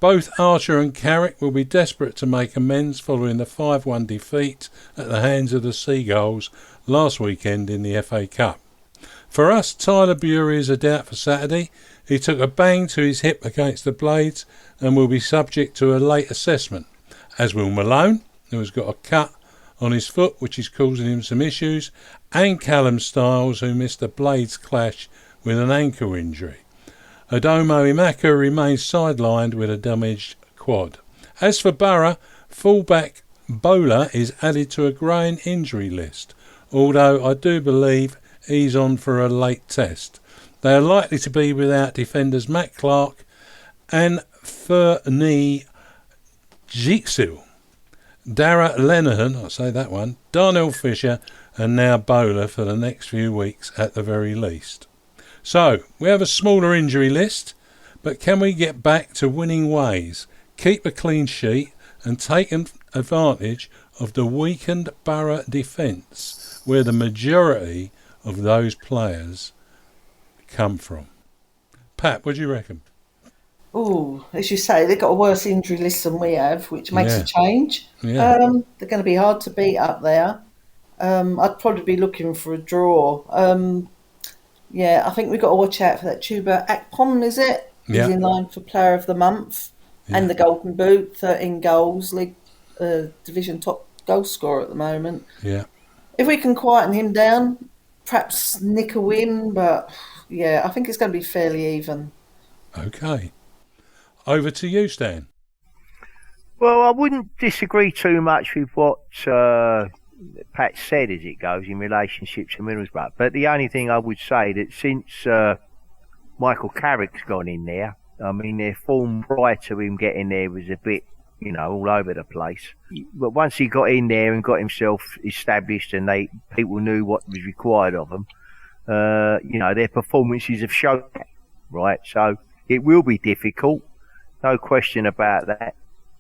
Both Archer and Carrick will be desperate to make amends following the 5-1 defeat at the hands of the Seagulls last weekend in the FA Cup. For us, Tyler Bury is a doubt for Saturday. He took a bang to his hip against the Blades and will be subject to a late assessment, as will Malone, who has got a cut on his foot which is causing him some issues, and Callum Stiles, who missed the Blades clash with an ankle injury. Adomo Imaka remains sidelined with a damaged quad. As for Borough, fullback Bowler is added to a growing injury list, although I do believe he's on for a late test. They are likely to be without defenders Matt Clark and Fernie Jixil, Dara Lenihan, I'll say that one, Darnell Fisher, and now Bowler for the next few weeks at the very least. So, we have a smaller injury list, but can we get back to winning ways, keep a clean sheet and take advantage of the weakened Borough defence, where the majority of those players come from? Pat, what do you reckon? Oh, as you say, they've got a worse injury list than we have, which makes a change. Yeah. They're going to be hard to beat up there. I'd probably be looking for a draw. I think we've got to watch out for that Tuba Akpom, is it? Yeah. He's in line for Player of the Month and the Golden Boot, 13 goals, league division top goal scorer at the moment. Yeah. If we can quieten him down, perhaps nick a win, but I think it's going to be fairly even. Okay. Over to you, Stan. Well, I wouldn't disagree too much with what Pat said as it goes in relationship to Middlesbrough. But the only thing I would say that since Michael Carrick's gone in there, I mean, their form prior to him getting there was a bit, all over the place. But once he got in there and got himself established and people knew what was required of them, their performances have shown that, right? So it will be difficult, no question about that,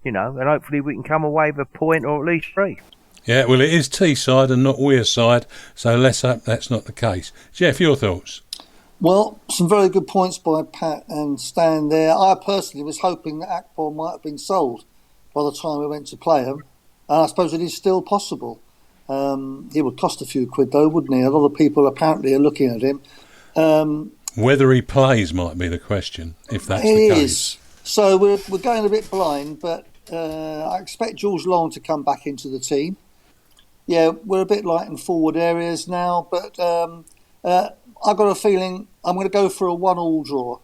and hopefully we can come away with a point or at least 3. Yeah, well, it is Teeside and not Weir side, so let's hope that's not the case. Jeff, your thoughts? Well, some very good points by Pat and Stan there. I personally was hoping that Akpom might have been sold by the time we went to play him, and I suppose it is still possible. He would cost a few quid though, wouldn't he? A lot of people apparently are looking at him. Whether he plays might be the question, if that's the case. So we're going a bit blind, but I expect George Long to come back into the team. Yeah, we're a bit light in forward areas now, but I've got a feeling I'm going to go for a 1-1 draw.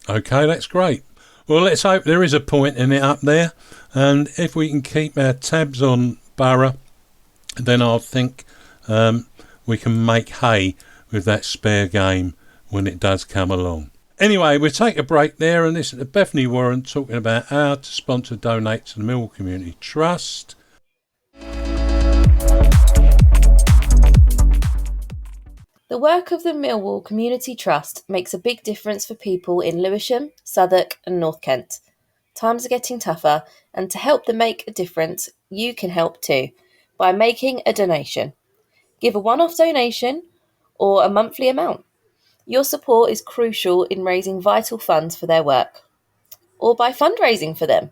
Okay, that's great. Well, let's hope there is a point in it up there, and if we can keep our tabs on Borough, then I think we can make hay with that spare game when it does come along. Anyway, we'll take a break there and listen to Bethany Warren talking about how to sponsor donate to the Millwall Community Trust. The work of the Millwall Community Trust makes a big difference for people in Lewisham, Southwark and North Kent. Times are getting tougher, and to help them make a difference, you can help too, by making a donation. Give a one-off donation or a monthly amount. Your support is crucial in raising vital funds for their work, or by fundraising for them.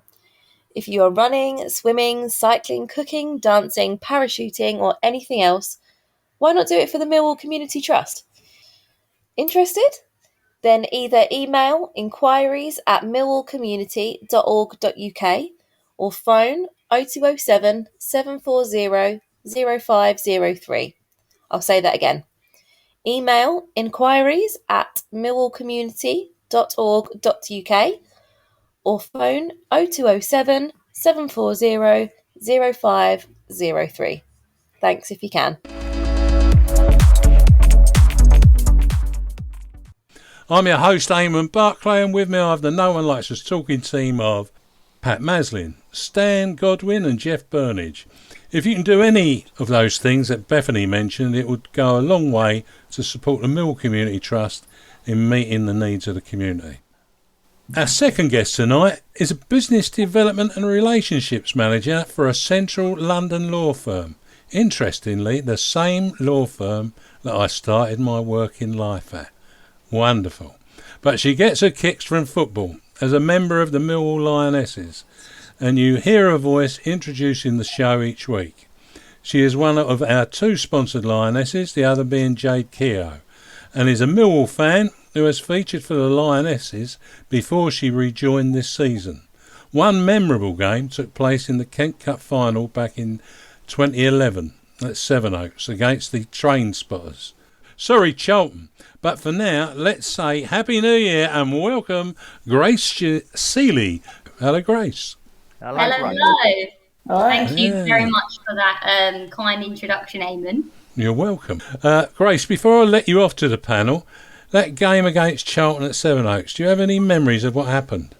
If you are running, swimming, cycling, cooking, dancing, parachuting or anything else, why not do it for the Millwall Community Trust? Interested? Then either email inquiries@millwallcommunity.org.uk or phone 0207 740 0503. I'll say that again. Email inquiries@millwallcommunity.org.uk or phone 0207 740 0503. Thanks if you can. I'm your host, Eamonn Barclay, and with me I have the No One Likes Us talking team of Pat Maslin, Stan Godwin and Jeff Burnige. If you can do any of those things that Bethany mentioned, it would go a long way to support the Millwall Community Trust in meeting the needs of the community. Our second guest tonight is a business development and relationships manager for a central London law firm. Interestingly, the same law firm that I started my working life at. Wonderful. But she gets her kicks from football as a member of the Millwall Lionesses, and you hear her voice introducing the show each week. She is one of our two sponsored Lionesses, the other being Jade Keogh, and is a Millwall fan who has featured for the Lionesses before she rejoined this season. One memorable game took place in the Kent Cup final back in 2011 at Sevenoaks against the Train Spotters. Sorry, Charlton. But for now, let's say Happy New Year and welcome Grace Seeley. Hello, Grace. Hello. Hi. Thank you very much for that kind introduction, Eamonn. You're welcome. Grace, before I let you off to the panel, that game against Charlton at Sevenoaks, do you have any memories of what happened?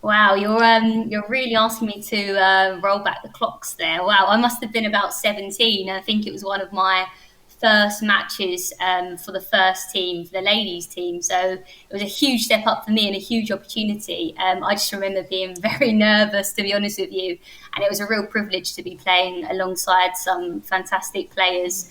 Wow, you're really asking me to roll back the clocks there. Wow, I must have been about 17. I think it was one of my first matches for the first team, for the ladies team. So it was a huge step up for me and a huge opportunity. I just remember being very nervous, to be honest with you. And it was a real privilege to be playing alongside some fantastic players,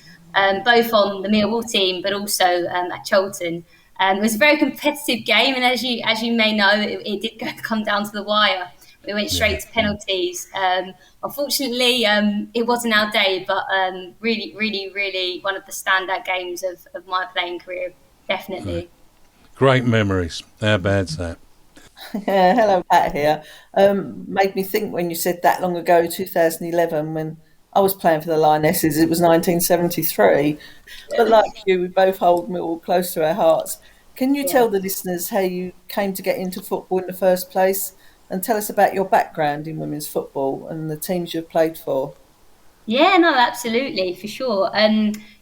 both on the Millwall team, but also at Charlton. It was a very competitive game. And as you may know, it did come down to the wire. We went straight to penalties. Unfortunately, it wasn't our day, but really, really, really one of the standout games of my playing career, definitely. Great memories. How bad's that? Yeah, hello, Pat here. Made me think when you said that long ago, 2011, when I was playing for the Lionesses, it was 1973. But like you, we both hold Millwall close to our hearts. Can you tell the listeners how you came to get into football in the first place? And tell us about your background in women's football and the teams you've played for. Yeah, no, absolutely, for sure.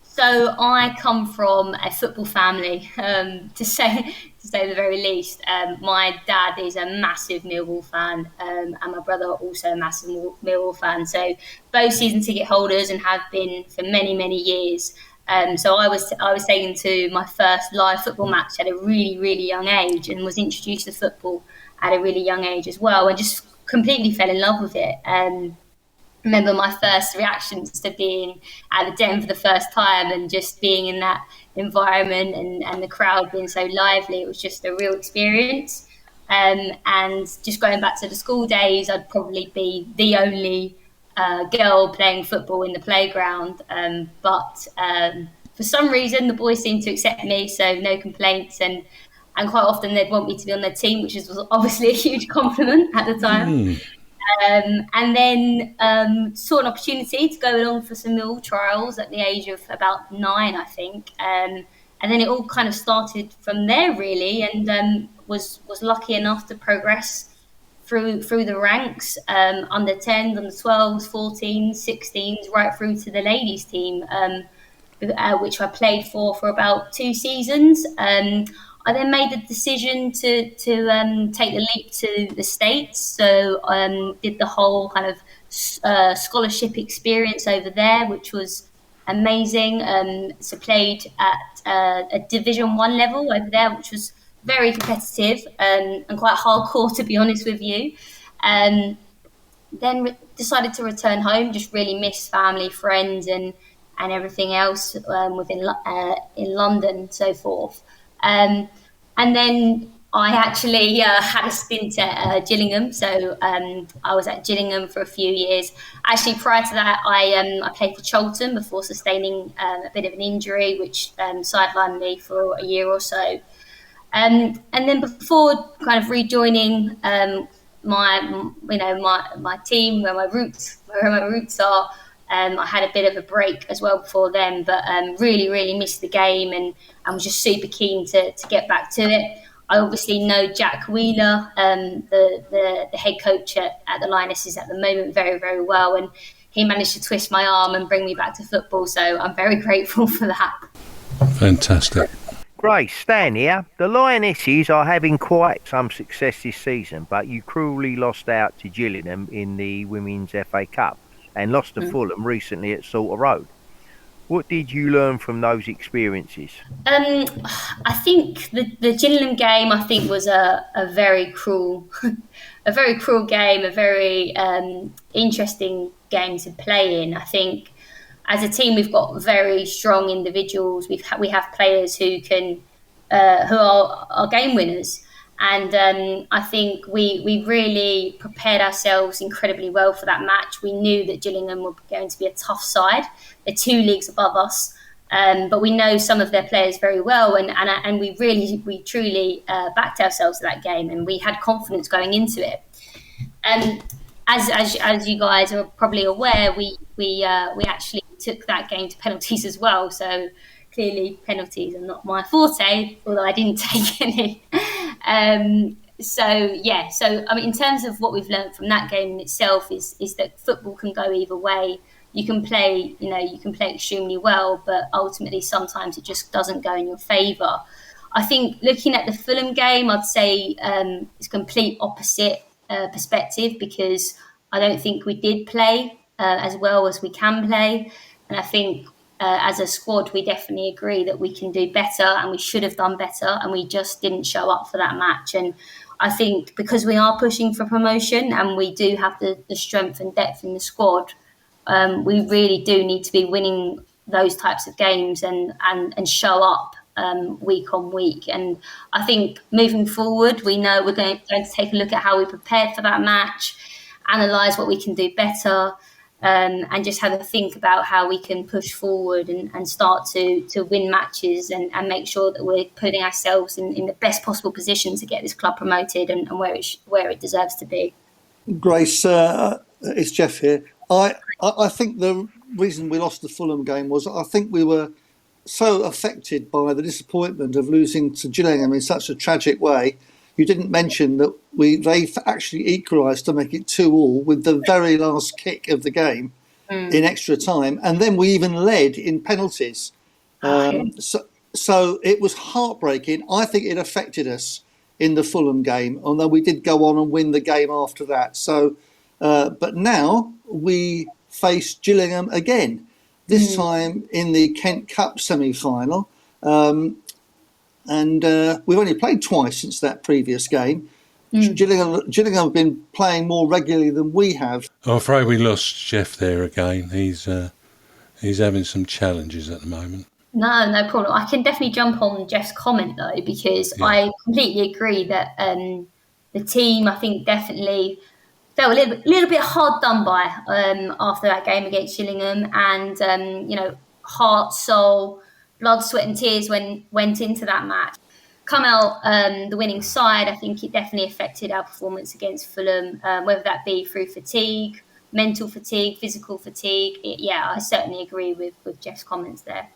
So I come from a football family, to say the very least. My dad is a massive Millwall fan, and my brother also a massive Millwall fan. So both season ticket holders and have been for many, many years. So I was taken to my first live football match at a really, really young age and was introduced to football at a really young age as well, and just completely fell in love with it. Remember my first reactions to being at the Den for the first time and just being in that environment and the crowd being so lively. It was just a real experience. And just going back to the school days, I'd probably be the only girl playing football in the playground. But for some reason, the boys seemed to accept me, so no complaints. And quite often they'd want me to be on their team, which was obviously a huge compliment at the time. And then saw an opportunity to go along for some Millwall trials at the age of about 9, I think. And then it all kind of started from there, really, and was lucky enough to progress through the ranks, under 10s, under 12s, 14s, 16s, right through to the ladies team. which I played for about 2 seasons. I then made the decision to take the leap to the States. So did the whole kind of scholarship experience over there, which was amazing. So played at a Division 1 level over there, which was very competitive and quite hardcore, to be honest with you. Then decided to return home, just really missed family, friends, and everything else in London and so forth. And then I actually had a stint at Gillingham. So I was at Gillingham for a few years. Actually, prior to that, I played for Charlton before sustaining a bit of an injury, which sidelined me for a year or so. And then before kind of rejoining my team, where my roots are, I had a bit of a break as well before then, but really missed the game and was just super keen to get back to it. I obviously know Jack Wheeler, the head coach at the Lionesses at the moment, very, very well, and he managed to twist my arm and bring me back to football, so I'm very grateful for that. Fantastic. Grace, Stan here. The Lionesses are having quite some success this season, but you cruelly lost out to Gillingham in the Women's FA Cup and lost to Fulham recently at Salter Road. What did you learn from those experiences? I think the Gillingham game, I think, was a very cruel, a very cruel game, a very interesting game to play in. I think as a team, we've got very strong individuals. We have players who are game winners, and I think we really prepared ourselves incredibly well for that match. We knew that Gillingham were going to be a tough side. They're 2 leagues above us, but we know some of their players very well, and we truly backed ourselves to that game, and we had confidence going into it. As you guys are probably aware, we actually took that game to penalties as well. So clearly penalties are not my forte, although I didn't take any. So I mean, in terms of what we've learned from that game in itself is that football can go either way. You can play extremely well, but ultimately sometimes it just doesn't go in your favour. I think looking at the Fulham game, I'd say it's complete opposite perspective, because I don't think we did play as well as we can play, and I think as a squad we definitely agree that we can do better and we should have done better, and we just didn't show up for that match. And I think because we are pushing for promotion and we do have the strength and depth in the squad, we really do need to be winning those types of games and show up week on week. And I think moving forward, we know we're going to take a look at how we prepared for that match, analyse what we can do better, and just have a think about how we can push forward and start to win matches and make sure that we're putting ourselves in the best possible position to get this club promoted and where it deserves to be. Grace, it's Jeff here. I think the reason we lost the Fulham game was I think we were so affected by the disappointment of losing to Gillingham in such a tragic way. You didn't mention that they actually equalised to make it 2-2 with the very last kick of the game in extra time, and then we even led in penalties. So it was heartbreaking. I think it affected us in the Fulham game, although we did go on and win the game after that. So, but now we face Gillingham again, this time in the Kent Cup semi-final. And we've only played twice since that previous game. Gillingham have been playing more regularly than we have. I'm afraid we lost Jeff there again. He's having some challenges at the moment. No problem. I can definitely jump on Jeff's comment though, because I completely agree that the team, I think, definitely felt a little bit hard done by after that game against Gillingham, and heart, soul, blood, sweat and tears went into that match. Come out the winning side, I think it definitely affected our performance against Fulham, whether that be through fatigue, mental fatigue, physical fatigue. I certainly agree with Jeff's comments there.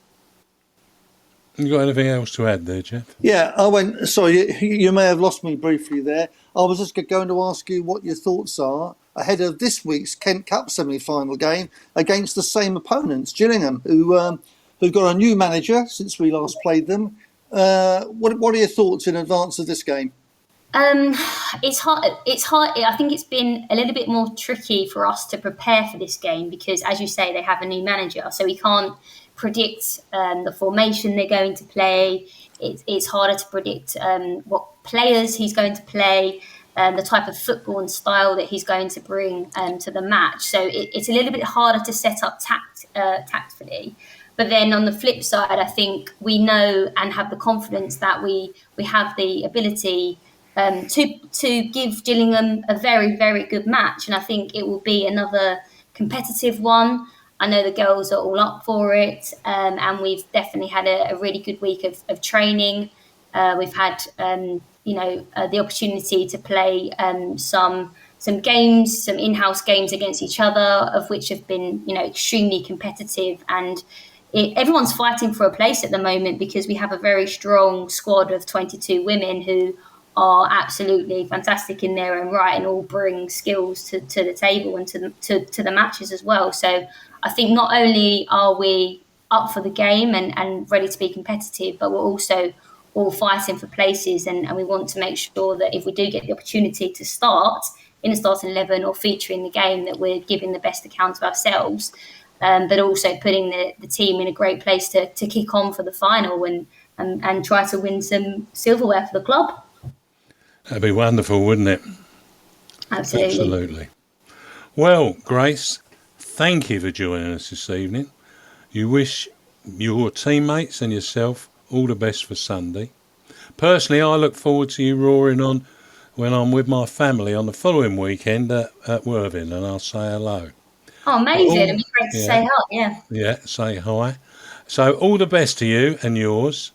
You got anything else to add there, Jeff? Yeah, sorry, you may have lost me briefly there. I was just going to ask you what your thoughts are ahead of this week's Kent Cup semi-final game against the same opponents, Gillingham, who who've got a new manager since we last played them. What are your thoughts in advance of this game? It's hard. It's hard. I think it's been a little bit more tricky for us to prepare for this game because, as you say, they have a new manager, so we can't predict the formation they're going to play. It's harder to predict what players he's going to play, the type of football and style that he's going to bring to the match. So it's a little bit harder to set up tactfully. But then on the flip side, I think we know and have the confidence that we have the ability to give Gillingham a very, very good match. And I think it will be another competitive one. I know the girls are all up for it. And we've definitely had a really good week of training. We've had, the opportunity to play some games, some in-house games against each other, of which have been, extremely competitive. And everyone's fighting for a place at the moment because we have a very strong squad of 22 women who are absolutely fantastic in their own right and all bring skills to the table and to the matches as well. So I think not only are we up for the game and ready to be competitive, but we're also all fighting for places and we want to make sure that if we do get the opportunity to start in the starting 11 or feature in the game, that we're giving the best account of ourselves, but also putting the team in a great place to kick on for the final and try to win some silverware for the club. That'd be wonderful, wouldn't it? Absolutely. Absolutely. Well, Grace, thank you for joining us this evening. You wish your teammates and yourself all the best for Sunday. Personally, I look forward to you roaring on when I'm with my family on the following weekend at Worthing, and I'll say hello. Oh, amazing. It'd be great to say hi, yeah. Yeah, say hi. So all the best to you and yours.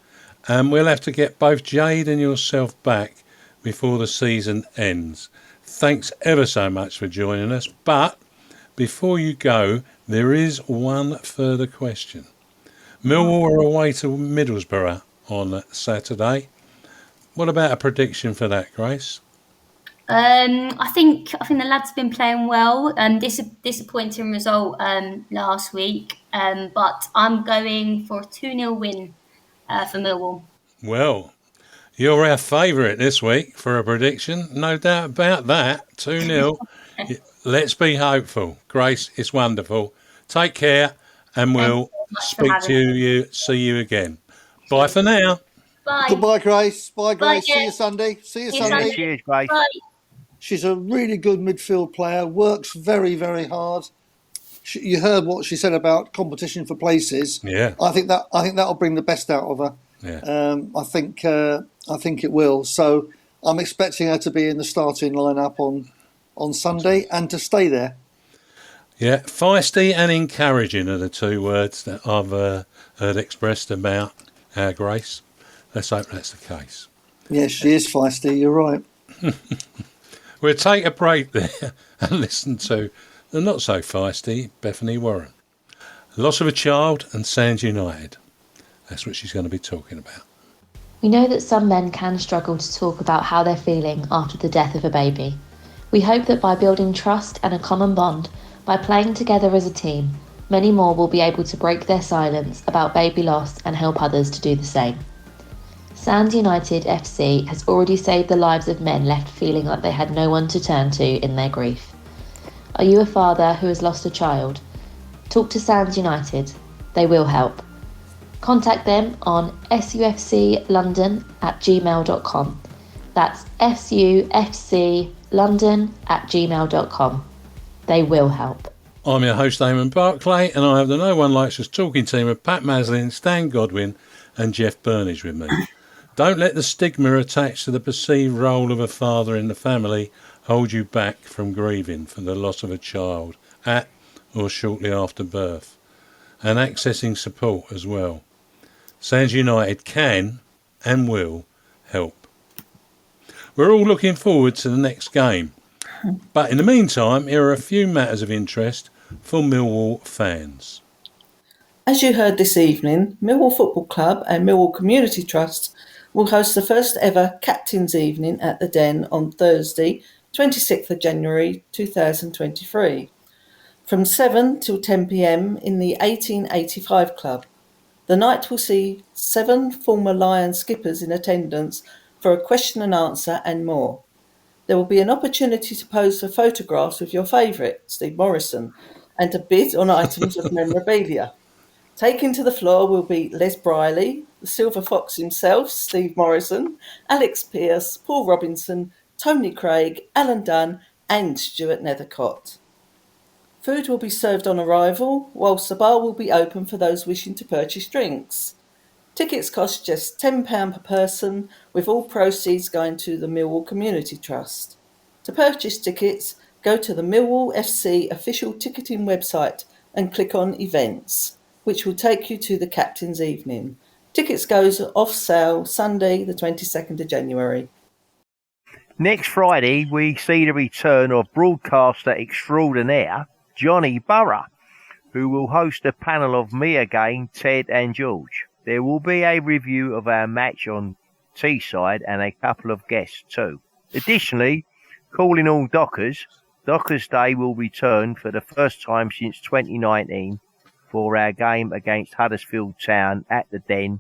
We'll have to get both Jade and yourself back before the season ends. Thanks ever so much for joining us. But before you go, there is one further question. Millwall are away to Middlesbrough on Saturday. What about a prediction for that, Grace? I think the lads have been playing well. Disappointing result last week, but I'm going for a 2-0 win for Millwall. Well, you're our favourite this week for a prediction, no doubt about that. 2-0. Let's be hopeful. Grace, it's wonderful. Take care, and we'll speak to you. See you again. Bye for now. Bye. Goodbye, Grace. Bye, Grace. Bye, See you Sunday. See you Sunday. Cheers, Grace. Bye. She's a really good midfield player, works very, very hard. You heard what she said about competition for places. Yeah. I think that'll bring the best out of her. Yeah. I think it will. So I'm expecting her to be in the starting lineup on Sunday and to stay there. Yeah, feisty and encouraging are the two words that I've heard expressed about our Grace. Let's hope that's the case. Yes, she is feisty. You're right. We'll take a break there and listen to the not so feisty Bethany Warren. Loss of a child and Sands United. That's what she's going to be talking about. We know that some men can struggle to talk about how they're feeling after the death of a baby. We hope that by building trust and a common bond, by playing together as a team, many more will be able to break their silence about baby loss and help others to do the same. Sands United FC has already saved the lives of men left feeling like they had no one to turn to in their grief. Are you a father who has lost a child? Talk to Sands United. They will help. Contact them on sufclondon@gmail.com. That's sufclondon@gmail.com. They will help. I'm your host, Eamonn Barclay, and I have the No One Likes Us talking team of Pat Maslin, Stan Godwin and Jeff Burnige with me. Don't let the stigma attached to the perceived role of a father in the family hold you back from grieving for the loss of a child at or shortly after birth, and accessing support as well. Sands United can and will help. We're all looking forward to the next game, but in the meantime, here are a few matters of interest for Millwall fans. As you heard this evening, Millwall Football Club and Millwall Community Trust will host the first ever Captain's Evening at the Den on Thursday, 26th of January 2023, from 7 till 10 p.m. in the 1885 Club. The night will see 7 former Lion skippers in attendance for a question and answer and more. There will be an opportunity to pose for photographs with your favourite, Steve Morison, and to bid on items of memorabilia. Taken to the floor will be Les Briley, the Silver Fox himself, Steve Morison, Alex Pearce, Paul Robinson, Tony Craig, Alan Dunne, and Stuart Nethercott. Food will be served on arrival, whilst the bar will be open for those wishing to purchase drinks. Tickets cost just £10 per person, with all proceeds going to the Millwall Community Trust. To purchase tickets, go to the Millwall FC official ticketing website and click on Events, which will take you to the Captain's Evening. Tickets goes off sale Sunday the 22nd of January. Next Friday, we see the return of broadcaster extraordinaire Johnny Burrow, who will host a panel of me again, Ted and George. There will be a review of our match on Teeside and a couple of guests too. Additionally, calling all Dockers, Dockers Day will return for the first time since 2019 for our game against Huddersfield Town at the Den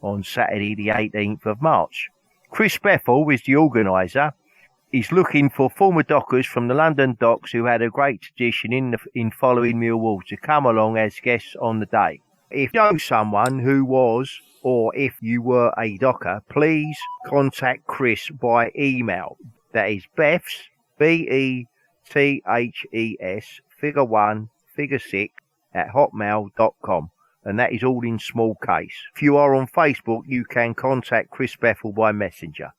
on Saturday the 18th of March. Chris Bethel is the organiser. He's looking for former Dockers from the London Docks who had a great tradition in following Millwall to come along as guests on the day. If you know someone who was, or if you were a Docker, please contact Chris by email. That is Beths, BETHES, figure 1, figure 6, at hotmail.com. And that is all in small case. If you are on Facebook, you can contact Chris Bethel by messenger.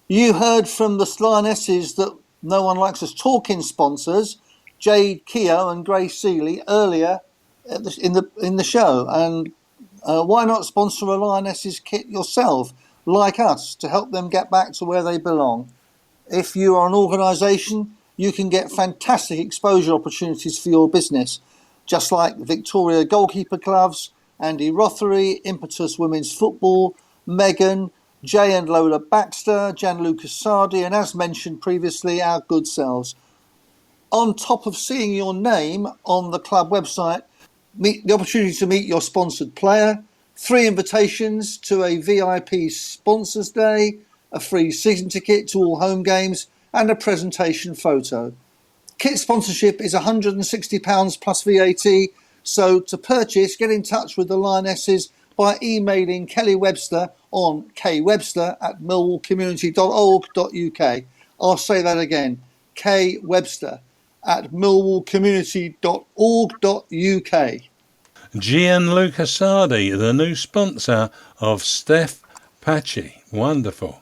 You heard from the Lionesses that No One Likes Us Talking sponsors, Jade Keogh and Grace Seeley, earlier in the show. And why not sponsor a Lionesses kit yourself, like us, to help them get back to where they belong? If you are an organisation, you can get fantastic exposure opportunities for your business, just like Victoria Goalkeeper Gloves, Andy Rothery, Impetus Women's Football, Megan, Jay and Lola Baxter, Gianluca Sardi, and as mentioned previously, our good selves. On top of seeing your name on the club website, the opportunity to meet your sponsored player, 3 invitations to a VIP Sponsors Day, a free season ticket to all home games, and a presentation photo. Kit sponsorship is £160 plus VAT, so to purchase, get in touch with the Lionesses by emailing Kelly Webster on kwebster@millwallcommunity.org.uk. I'll say that again, kwebster@millwallcommunity.org.uk. Gianluca Sardi, the new sponsor of Steph Patchy. Wonderful.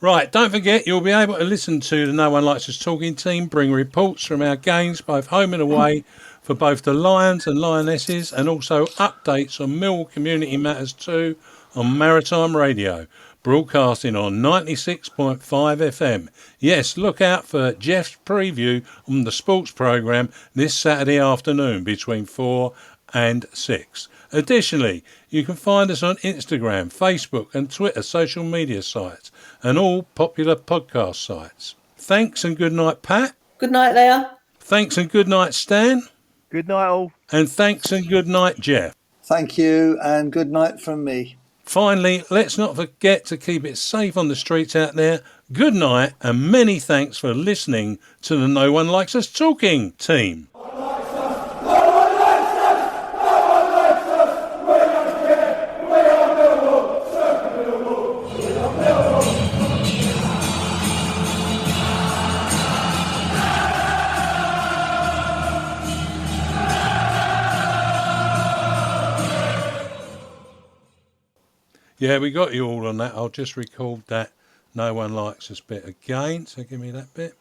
Right, don't forget you'll be able to listen to the No One Likes Us Talking team bring reports from our games both home and away for both the Lions and Lionesses, and also updates on Millwall Community Matters too on Maritime Radio, broadcasting on 96.5 FM. Yes, look out for Jeff's preview on the sports programme this Saturday afternoon between 4 and 6. Additionally, you can find us on Instagram, Facebook and Twitter social media sites and all popular podcast sites. Thanks and good night, Pat. Good night, Leah. Thanks and good night, Stan. Good night, all. And thanks and good night, Jeff. Thank you and good night from me. Finally, let's not forget to keep it safe on the streets out there. Good night and many thanks for listening to the No One Likes Us Talking team. Yeah, we got you all on that. I'll just record that No One Likes Us bit again, so give me that bit.